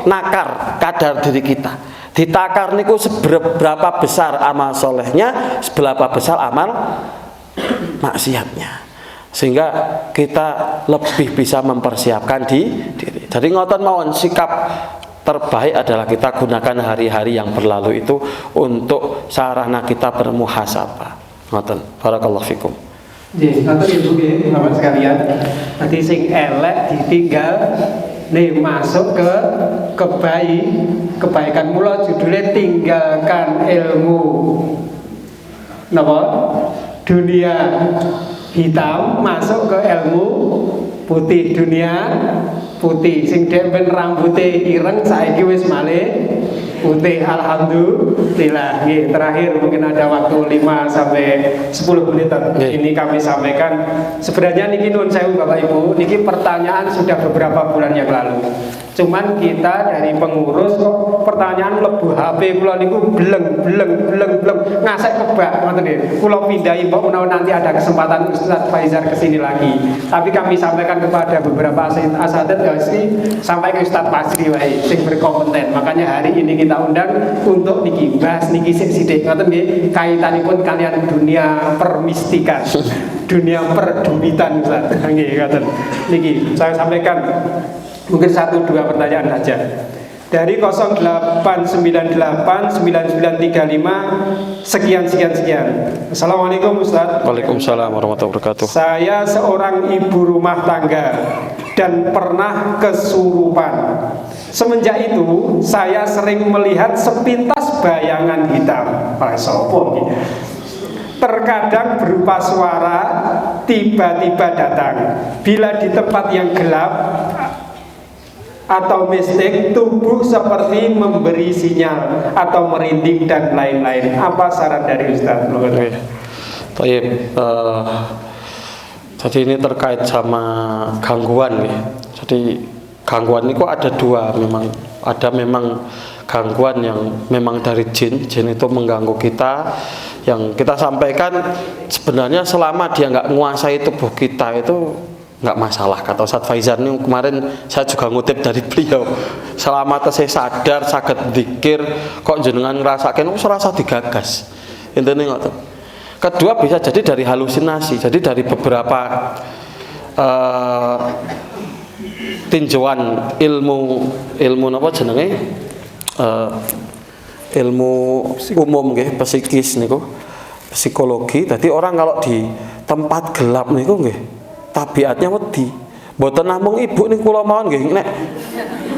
S2: nakar kadar diri kita. Ditakar niku seberapa besar amal solehnya, seberapa besar amal maksiatnya. Sehingga kita lebih bisa mempersiapkan diri. Jadi ngoten mawon, sikap terbaik adalah kita gunakan hari-hari yang berlalu itu untuk sarana kita bermuhasabah. Ngoten. Barakallahu fikum.
S1: Nggih, ngoten Ibu nggih, Bapak sekalian. Nanti sing elek ditinggal nih masuk ke kebaikan mula judulnya tinggalkan ilmu napa dunia hitam masuk ke ilmu putih. Dunia putih sing ben rambutnya ireng saiki wis malih putih. Alhamdulillah. Nggih, terakhir mungkin ada waktu 5 sampai 10 menit. Ini kami sampaikan. Sebenarnya niki nuwun sewu Bapak Ibu, niki pertanyaan sudah beberapa bulan yang lalu. Cuman kita dari pengurus kok pertanyaan mlebu HP kula niku bleng ngasek kebak ngoten nggih. Kula pindahi mbok menawa nanti ada kesempatan Ustaz Faizar kesini lagi. Tapi kami sampaikan kepada beberapa asatidz ya sampai ke Ustaz Pasri wae sing berkompeten. Makanya hari ini kita undang untuk niki bahas niki sithik ngoten nggih, kaitanipun kalian dunia permistikan. Dunia perdumitan Ustaz. Nggih ngoten. Niki saya sampaikan mungkin 1-2 pertanyaan saja. Dari 08989935 sekian. Assalamualaikum Ustaz.
S2: Waalaikumsalam warahmatullahi wabarakatuh.
S1: Saya seorang ibu rumah tangga dan pernah kesurupan. Semenjak itu saya sering melihat sepintas bayangan hitam. Pak sopo iki? Terkadang berupa suara tiba-tiba datang. Bila di tempat yang gelap atau mistik, tubuh seperti memberi sinyal atau merinding dan lain-lain. Apa saran dari Ustaz?
S2: Baik, jadi ini terkait sama gangguan ya. Jadi gangguan ini kok ada dua memang. Ada memang gangguan yang memang dari jin itu mengganggu kita. Yang kita sampaikan sebenarnya selama dia nggak menguasai tubuh kita itu nggak masalah. Kata Ustaz Faizar ini kemarin saya juga ngutip dari beliau, selama saya sadar saged dzikir kok jenengan ngerasakan rasa digagas intinya ngoten. Kedua bisa jadi dari halusinasi, jadi dari beberapa tinjauan ilmu apa jenenge ilmu umum nggih, psikis niku, psikologi. Jadi orang kalau di tempat gelap niku nggih tabiatnya wedi. Mboten namung ibu niku kula mawon nggih nek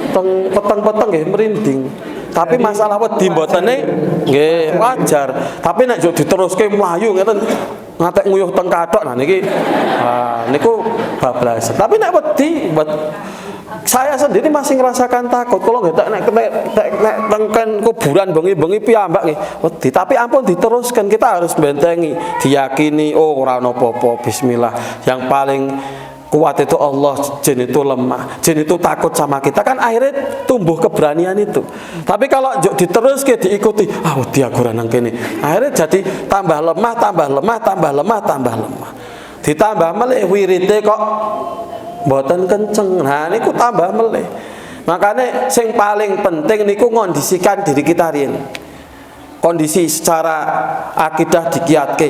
S2: teng peteng-peteng nggih merinding. Tapi masalah wedi mbotene nggih wajar. Tapi nek yo diteruske mlayu ngeten ngatek nguyuh teng kathok nah niki niku bablas. Tapi nek wedi saya sendiri masih ngerasakan takut. Kalau nggak nek tengken kuburan bengi-bengi piyambak nggih wedi. Tapi ampun diteruskan, kita harus bentengi, diyakini oh ora ono apa-apa, bismillah. Yang paling kuat itu Allah, jin itu lemah, jin itu takut sama kita kan akhirnya tumbuh keberanian itu. Tapi kalau diteruskan diikuti, wedi aku nang kene. Akhirnya jadi tambah lemah. Ditambah melih wirite kok mboten kenceng. Nah niku tambah melih. Makanya sing paling penting niku ngondisikan diri kita riyen. Kondisi secara akidah dikiatke,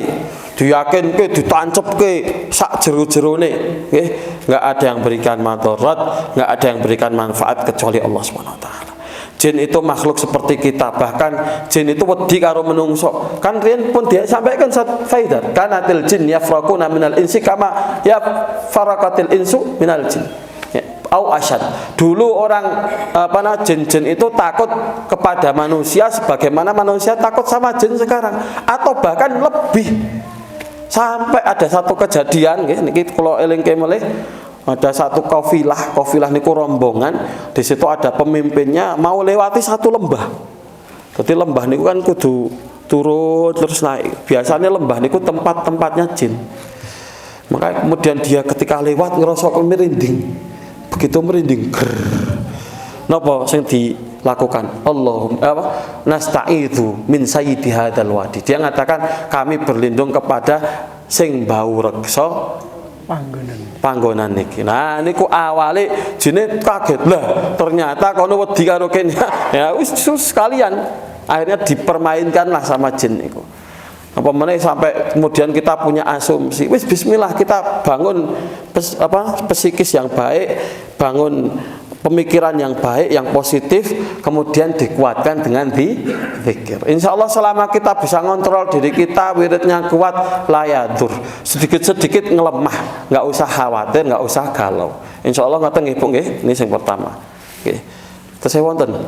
S2: diyakinke, ditancepke sak jero-jerone, nggih. Enggak ada yang berikan madarat, enggak ada yang berikan manfaat kecuali Allah Subhanahu wa taala. Jin itu makhluk seperti kita, bahkan jin itu wedi karo menungso. Kan riyen pun dia sampaikan satu faedah, kanatil jin yafraquna minal insi kama ya faraqatil insu minal jin. Au asyad. Dulu orang jin-jin itu takut kepada manusia sebagaimana manusia takut sama jin sekarang, atau bahkan lebih. Sampai ada satu kejadian nggih niki kula elingke melih. Ada satu kafilah niku rombongan, di situ ada pemimpinnya mau lewati satu lembah. Jadi lembah niku kan kudu turun terus naik. Biasanya lembah niku tempat-tempatnya jin. Maka kemudian dia ketika lewat ngerasa merinding. Begitu merinding, napa sing dilakukan? Nasta'idzu min sayyidi hadzal wadi. Dia mengatakan kami berlindung kepada sing bau reksa panggonan niki. Nah niku awale jine kaget lah, ternyata kono wedi karo kene. Ya wis sekalian akhirnya dipermainkanlah sama jin niku. Apa meneh sampai kemudian kita punya asumsi, wis bismillah kita bangun psikis yang baik, bangun pemikiran yang baik, yang positif, kemudian dikuatkan dengan zikir. Insya Allah selama kita bisa ngontrol diri kita, wiridnya kuat, layadur, sedikit-sedikit ngelemah, nggak usah khawatir, nggak usah galau. Insya Allah ngoten nggih Bu nggih, ini yang pertama. Oke. Terus saya wonten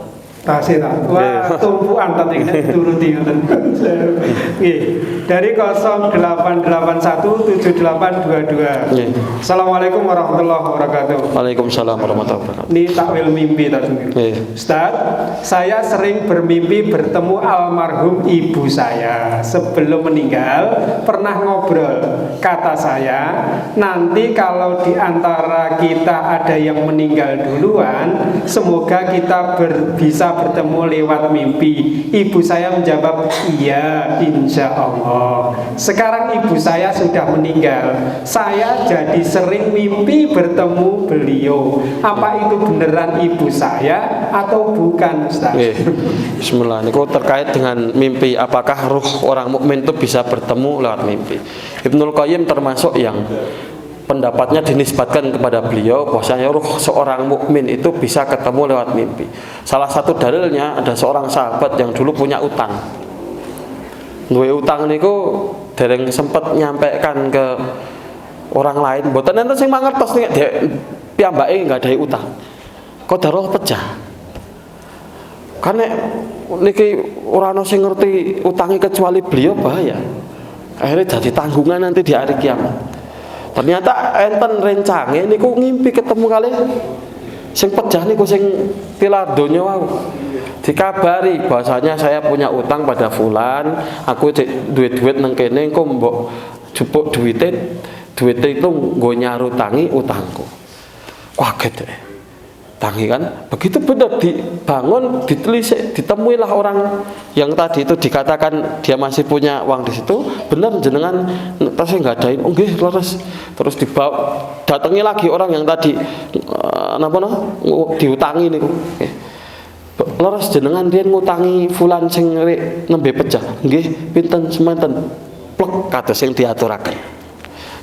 S1: Tasih ta. Wah, tumpuan tadi nek dituruti ngoten. Nggih. Dari 08817822. Assalamualaikum warahmatullahi wabarakatuh.
S2: Waalaikumsalam warahmatullahi wabarakatuh.
S1: Ini takwil mimpi tadi. Ustaz, saya sering bermimpi bertemu almarhum ibu saya. Sebelum meninggal pernah ngobrol. Kata saya, nanti kalau di antara kita ada yang meninggal duluan, semoga kita bisa bertemu lewat mimpi. Ibu saya menjawab, iya, insya Allah. Sekarang ibu saya sudah meninggal. Saya jadi sering mimpi bertemu beliau. Apa itu beneran ibu saya atau bukan, Ustaz?
S2: Bismillah. Ini terkait dengan mimpi. Apakah ruh orang mukmin itu bisa bertemu lewat mimpi? Ibnul Qayyim termasuk yang pendapatnya dinisbatkan kepada beliau bahwasanya ruh seorang mukmin itu bisa ketemu lewat mimpi. Salah satu dalilnya ada seorang sahabat yang dulu punya utang. Duwe utang niku dereng sempat nyampaikan ke orang lain. Mboten enten sing mangertos nek piyambake nggadahi utang. Qadarullah pecah. Karena niki ora ana sing ngerti utangi kecuali beliau, bahaya. Akhirnya jadi tanggungan nanti di hari kiamat. Ternyata enten rencange niku ngimpi ketemu kali sing pejah niku sing tilar donya wau. Dikabari bahwasanya saya punya utang pada fulan, aku duit-duit nang kene engko mbok jupuk duite itu nggo nyarutangi utangku. Kaget deh. Tangi kan, begitu benar dibangun, ditelisik, ditemuilah orang yang tadi itu dikatakan dia masih punya uang di situ, benar jenengan tasnya nggak adain, nggih leres, terus dibawa, datangi lagi orang yang tadi diutangi nih, leres jenengan dia ngutangi fulan sing nembe pecah, nggih pinten semanten, plek kados sing diaturaken.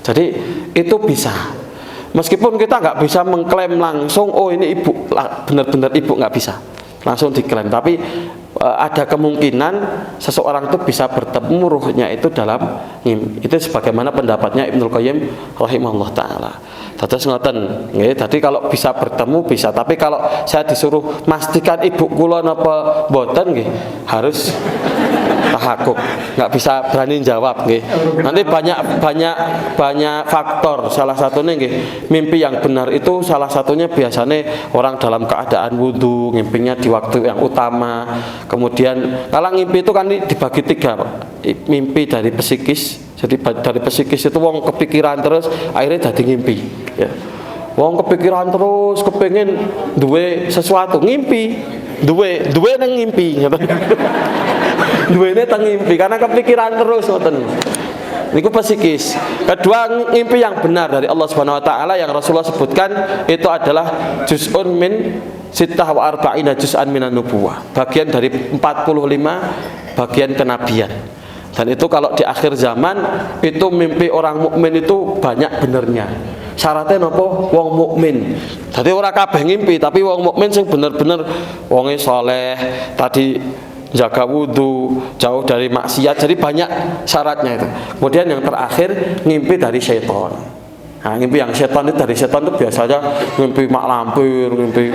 S2: Jadi itu bisa. Meskipun kita nggak bisa mengklaim langsung, oh ini ibu, benar-benar ibu, nggak bisa langsung diklaim. Tapi ada kemungkinan seseorang itu bisa bertemu ruhnya itu dalam mimpi. Itu sebagaimana pendapatnya Ibnul Qayyim rahimahullah taala. Terus ngoten, nggih. Tadi kalau bisa bertemu bisa, tapi kalau saya disuruh mastikan ibu kula napa mboten nggih, harus tahakuk, nggak bisa berani jawab nggih. Nanti banyak faktor. Salah satunya nggih, mimpi yang benar itu salah satunya biasanya orang dalam keadaan wudu, mimpinya di waktu yang utama. Kemudian kalau mimpi itu kan dibagi tiga, mimpi dari psikis. Jadi dari psikis itu wong kepikiran terus akhirnya jadi ngimpi ya. Wong kepikiran terus kepengen duwe sesuatu ngimpi, duwe nang ngimpi gitu. Duwene teng ngimpi karena kepikiran terus ngoten. Niku psikis. Kedua, mimpi yang benar dari Allah Subhanahu wa taala yang Rasulullah sebutkan itu adalah juz'un min sittah wa arba'ina juz'an minan nubuwah. Bagian dari 45 bagian kenabian. Dan itu kalau di akhir zaman itu mimpi orang mukmin itu banyak benernya. Syaratnya nopo wong mukmin. Jadi orang kabeh ngimpi, tapi wong mukmin sing bener-bener wonge saleh, tadi jaga wudu, jauh dari maksiat. Jadi banyak syaratnya itu. Kemudian yang terakhir ngimpi dari syaitan. Nah, mimpi yang setan itu dari setan itu biasanya mimpi mak lampir, mimpi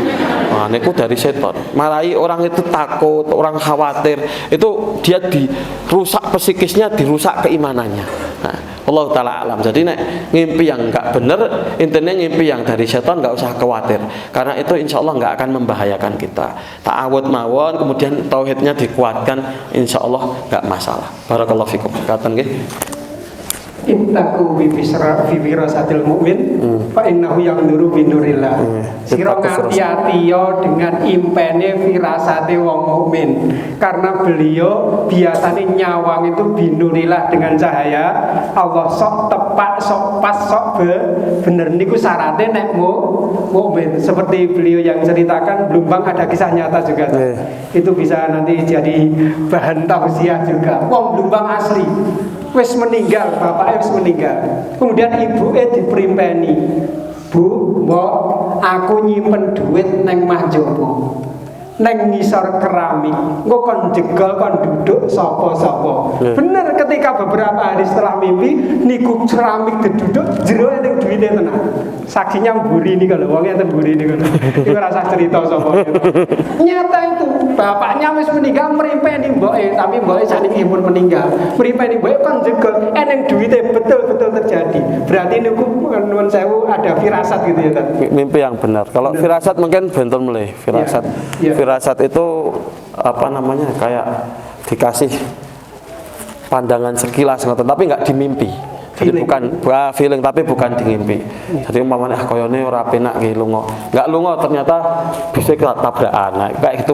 S2: niku dari setan. Marahi orang itu takut, orang khawatir, itu dia dirusak psikisnya, dirusak keimanannya. Nah, Allah taala alam. Jadi nek mimpi yang enggak bener, intinya mimpi yang dari setan enggak usah khawatir. Karena itu insya Allah enggak akan membahayakan kita. Ta'awud mawon, kemudian tauhidnya dikuatkan, insya Allah enggak masalah. Barakallahu fikum. Katen nggih.
S1: Intaku bibirasatil mukmin fa innahu yaqduru binurillah. Sira ngati-ati yo dengan impene firasate wong mukmin. Karena beliau biasanya nyawang itu binurillah dengan cahaya Allah, sok tepat, sok pas, sok bener niku syaratnya nek mukmin. Seperti beliau yang ceritakan Blumbang ada kisah nyata juga. Itu bisa nanti jadi bahan tausiah juga. Wong Blumbang asli wis meninggal, bapaknya wis meninggal. Kemudian ibuke diperimpeni, Bu, mbok aku nyimpen duit neng Mahjobo. neng ngisor keramik, engko kon jegol kon duduk sapa-sapa. Bener ketika beberapa hari setelah mimpi niku keramik duduk jero ning duwite tenan. Saksinya mburi niku lho, wong enten mburi niku. Iku rasa cerita sapa. Nyata itu, bapaknya wis meninggal mripeni mboke, tapi mboke sakniki pun meninggal. Mripeni mboke kon jegol ning duwite betul-betul terjadi. Berarti niku nuwun sewu ada firasat gitu ya, Tan.
S2: Mimpi yang benar. Kalau firasat mungkin bentul mulai. Firasat.
S1: Ya.
S2: Firasat itu apa namanya? Kayak dikasih pandangan sekilas ngoten, tapi nggak di mimpi. Jadi feeling tapi bukan di mimpi. Jadi umpamanya koyone ora penak nggih lunga. Enggak lunga ternyata bisa tabrakan. Nah, kayak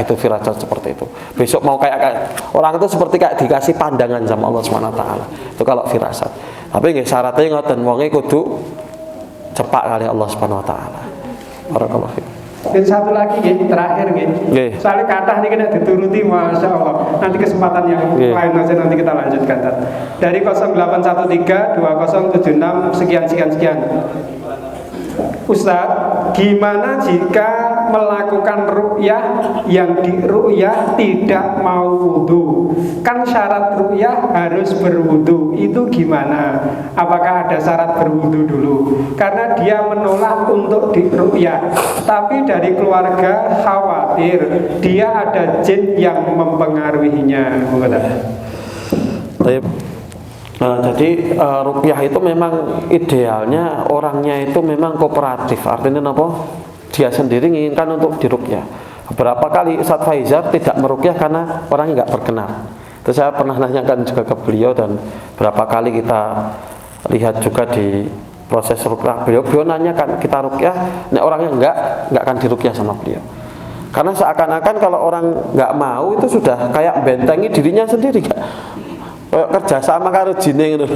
S2: gitu firasat seperti itu. Besok mau kayak orang itu seperti kayak dikasih pandangan sama Allah Subhanahu wa taala. Itu kalau firasat. Tapi nggih syaratnya ngoten wonge kudu cepak kali Allah Subhanahu wa taala. Barakallahu fiik.
S1: Dan satu lagi terakhir soalnya kata ini kena dituruti, masya Allah. Nanti kesempatan yang lain aja nanti kita lanjutkan. Dari 0813 2076 sekian. Ustadz, gimana jika melakukan ruqyah yang di ruqyah tidak mau wudu? Kan syarat ruqyah harus berwudu. Itu gimana? Apakah ada syarat berwudu dulu? Karena dia menolak untuk di ruqyah, tapi dari keluarga khawatir dia ada jin yang mempengaruhinya.
S2: Baik. Nah, jadi ruqyah itu memang idealnya orangnya itu memang kooperatif. Artinya apa? Dia sendiri menginginkan untuk diruqyah. Beberapa kali Ustadz Faizar tidak meruqyah karena orangnya nggak berkenan. Itu saya pernah nanyakan juga ke beliau, dan berapa kali kita lihat juga di proses ruqyah beliau nanyakan kita ruqyah, nek orangnya nggak akan diruqyah sama beliau. Karena seakan-akan kalau orang nggak mau itu sudah kayak bentengi dirinya sendiri, kerja sama karo jine gitu.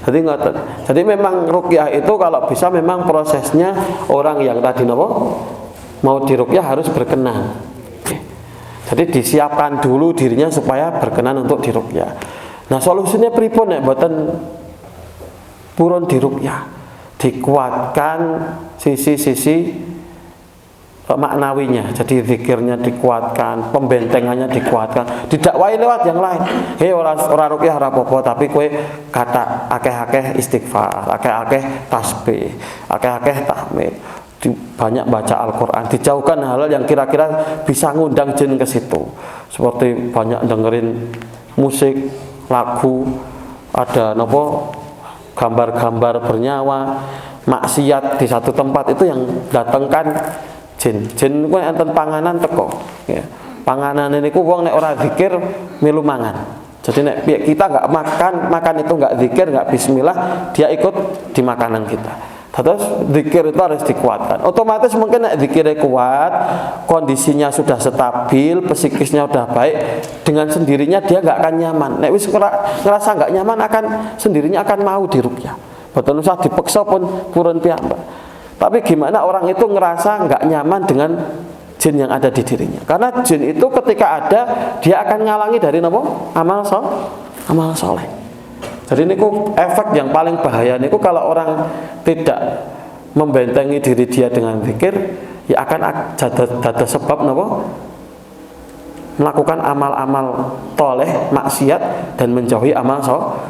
S2: Jadi ngoten. Jadi memang ruqyah itu kalau bisa memang prosesnya orang yang tadi mau diruqyah harus berkenan. Jadi disiapkan dulu dirinya supaya berkenan untuk diruqyah. Nah, solusinya pripun nek mboten purun diruqyah? Dikuatkan sisi-sisi maknawinya, jadi zikirnya dikuatkan, pembentengannya dikuatkan, didakwai lewat yang lain. Ora ruqyah ora apa-apa, tapi kowe kata akeh-akeh istighfar, akeh-akeh tasbih, akeh-akeh tahmid, banyak baca Al-Qur'an, dijauhkan hal-hal yang kira-kira bisa ngundang jin ke situ. Seperti banyak dengerin musik, lagu, ada gambar-gambar bernyawa, maksiat di satu tempat, itu yang datangkan jin ku enten panganan teko ya. Panganan ini ku wong nek ora zikir milu mangan. Jadi nek kita nggak makan itu nggak zikir, nggak bismillah, dia ikut di makanan kita. Terus zikir itu harus dikuatkan. Otomatis mungkin nek zikirnya kuat, kondisinya sudah stabil, psikisnya udah baik, dengan sendirinya dia nggak akan nyaman. Nek wis ngerasa nggak nyaman, akan sendirinya akan mau diruqyah. Boten usah dipaksa purun piyambak. Tapi gimana orang itu ngerasa nggak nyaman dengan jin yang ada di dirinya? Karena jin itu ketika ada, dia akan ngalangi dari amal soleh. Jadi ini efek yang paling bahaya ini kalau orang tidak membentengi diri dia dengan zikir, ya akan ada sebab melakukan amal-amal toleh, maksiat, dan menjauhi amal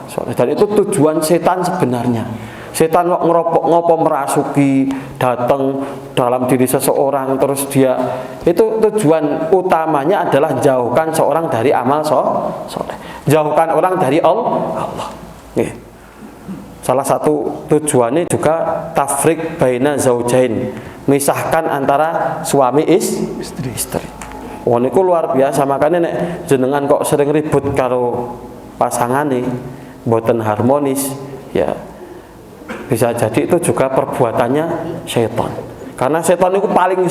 S2: soleh. Dan itu tujuan setan sebenarnya. Setan ngopo merasuki, datang dalam diri seseorang, terus dia itu tujuan utamanya adalah jauhkan seorang dari amal soleh, jauhkan orang dari Allah. Nih. Salah satu tujuannya juga tafriq baina zaujain, misahkan antara suami istri. Wah, niku luar biasa. Makanya nek jenengan kok sering ribut karo pasangane, mboten harmonis, ya bisa jadi itu juga perbuatannya setan. Karena setan itu paling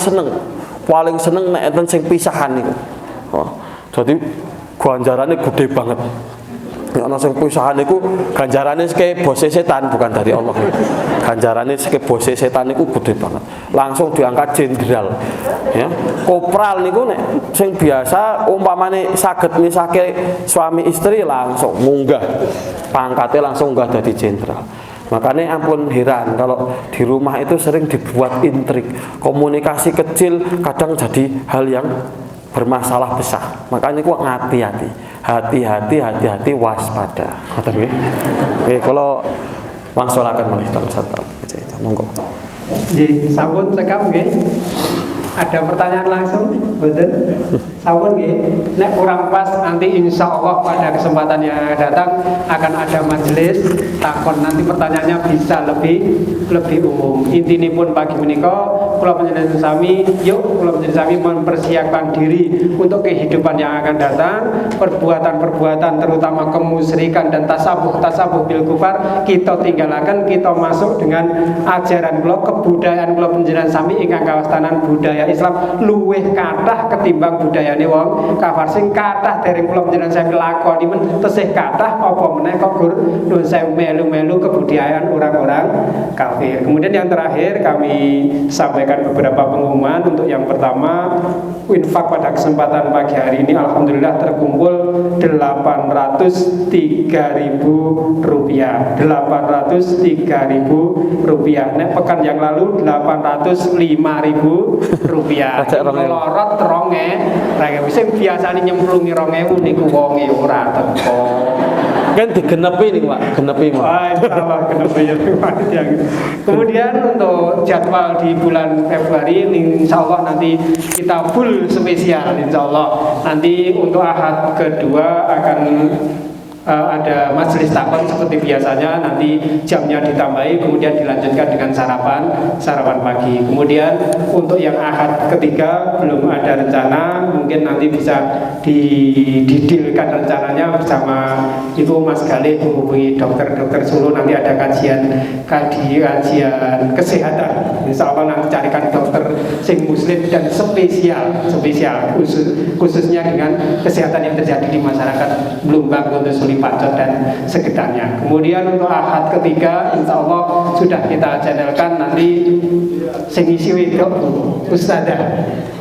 S2: seneng nek enten sing pisahan niku. Jadi ganjarane gede banget. Nek ana sing pisahan niku ganjarane seke bose setan, bukan dari Allah. Ganjarane seke bose setan niku gede banget. Langsung diangkat jenderal. Ya. Kopral niku nek sing biasa umpamane saged misake suami istri langsung munggah. Pangkatnya langsung munggah dadi jenderal. Makanya ampun heran kalau di rumah itu sering dibuat intrik. Komunikasi kecil kadang jadi hal yang bermasalah besar. Makanya kok hati-hati waspada. Ngoten nggih. Nggih kula wangsulaken malih teng satu. Monggo.
S1: Nggih, sampun cekap nggih. Ada pertanyaan langsung, betul? Sampun nggih. Nek kurang pas nanti insya Allah pada kesempatan yang akan datang akan ada majelis takon, nanti pertanyaannya bisa lebih umum. Intine pun pagi menika kula panjenengan sami, yuk kula panjenengan sami mempersiapkan diri untuk kehidupan yang akan datang, perbuatan-perbuatan terutama kemusyrikan dan tasabuh bil kufar kita tinggalkan, kita masuk dengan ajaran kula, kebudayaan kula panjenengan sami ingkang kawastanan budaya Islam luweh kathah ketimbang budayane wong kafir sing kathah dereng kula panjenengan sami lakoni men tesih kathah apa meneh kok gur nuwun sewu melu-melu kebudayaan orang-orang kafir. Kemudian yang terakhir kami sampaikan beberapa pengumuman. Untuk yang pertama, infak pada kesempatan pagi hari ini alhamdulillah terkumpul 803.000 rupiah. 803.000 rupiah. Nek pekan yang lalu 805.000 rupiah. Lorot ronge, sing biasane nyemplungi 2.000 niku wonge ora teko.
S2: Kan digenepi nih Pak, genepi Pak.
S1: Salah genepi ya. Kemudian untuk jadwal di bulan Februari insya Allah nanti kita full spesial insya Allah. Nanti untuk Ahad kedua akan ada majelis takon seperti biasanya, nanti jamnya ditambahi kemudian dilanjutkan dengan sarapan pagi. Kemudian untuk yang Ahad ketiga belum ada rencana, mungkin nanti bisa didilkan rencananya bersama Ibu Mas Galih menghubungi dokter Solo, nanti ada kajian kesehatan. Insya Allah nanti carikan dokter sing muslim dan spesial khususnya dengan kesehatan yang terjadi di masyarakat Blumbang, Wonogiri, Pacot dan sekitarnya. Kemudian untuk Ahad ketiga insya Allah sudah kita channelkan, nanti sing isi wedok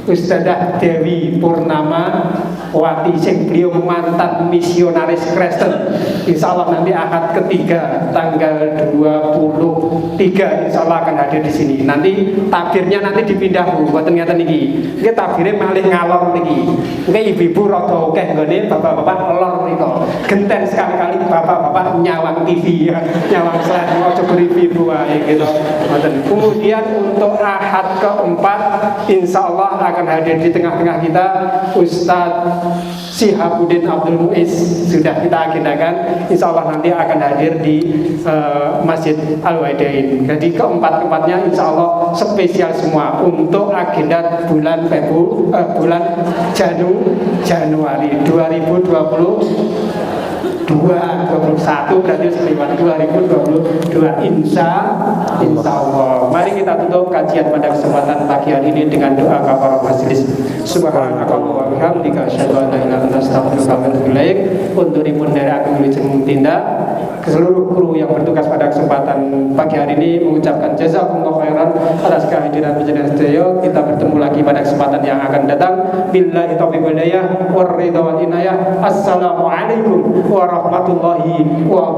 S1: Ustadzah Dewi Purnama Wati sing beliau mantan misionaris Kristen. Insya Allah nanti Ahad ketiga tanggal 23 insya Allah akan hadir di sini. Nanti takbirnya nanti dipindah Bu, buat ternyata niki. Nggih takbirnya malih ngalor niki. Nggih ibu-ibu rada akeh nggone bapak-bapak lor nika. Genten sekali-kali bapak-bapak nyawang TV ya, nyawang slide ojo ibu wae gitu. Kemudian untuk Ahad keempat insya Allah akan hadir di tengah-tengah kita Ustadz Syihabuddin Abdul Muiz, sudah kita agendakan insya Allah nanti akan hadir di Masjid Al-Waidain. Jadi keempat-empatnya insya Allah spesial semua untuk agenda bulan Januari 2020 21 berarti sekitar 2022 insya Allah. Mari kita tutup kajian pada kesempatan pagi hari ini dengan doa kafarah majelis. Subhanakallahumma wa bihamdika asyhadu an la ilaha illa anta astaghfiruka wa atubu ilaik. Unturipun dari Agung Wilujeng Tindak, ke seluruh kru yang bertugas pada kesempatan pagi hari ini mengucapkan jazakumullah khairan atas kehadiran panjenengan sedaya. Kita bertemu lagi pada kesempatan yang akan datang. Billahi taufiq wal hidayah war ridha wal inayah. Assalamualaikum warahmatullahi wabarakatuh.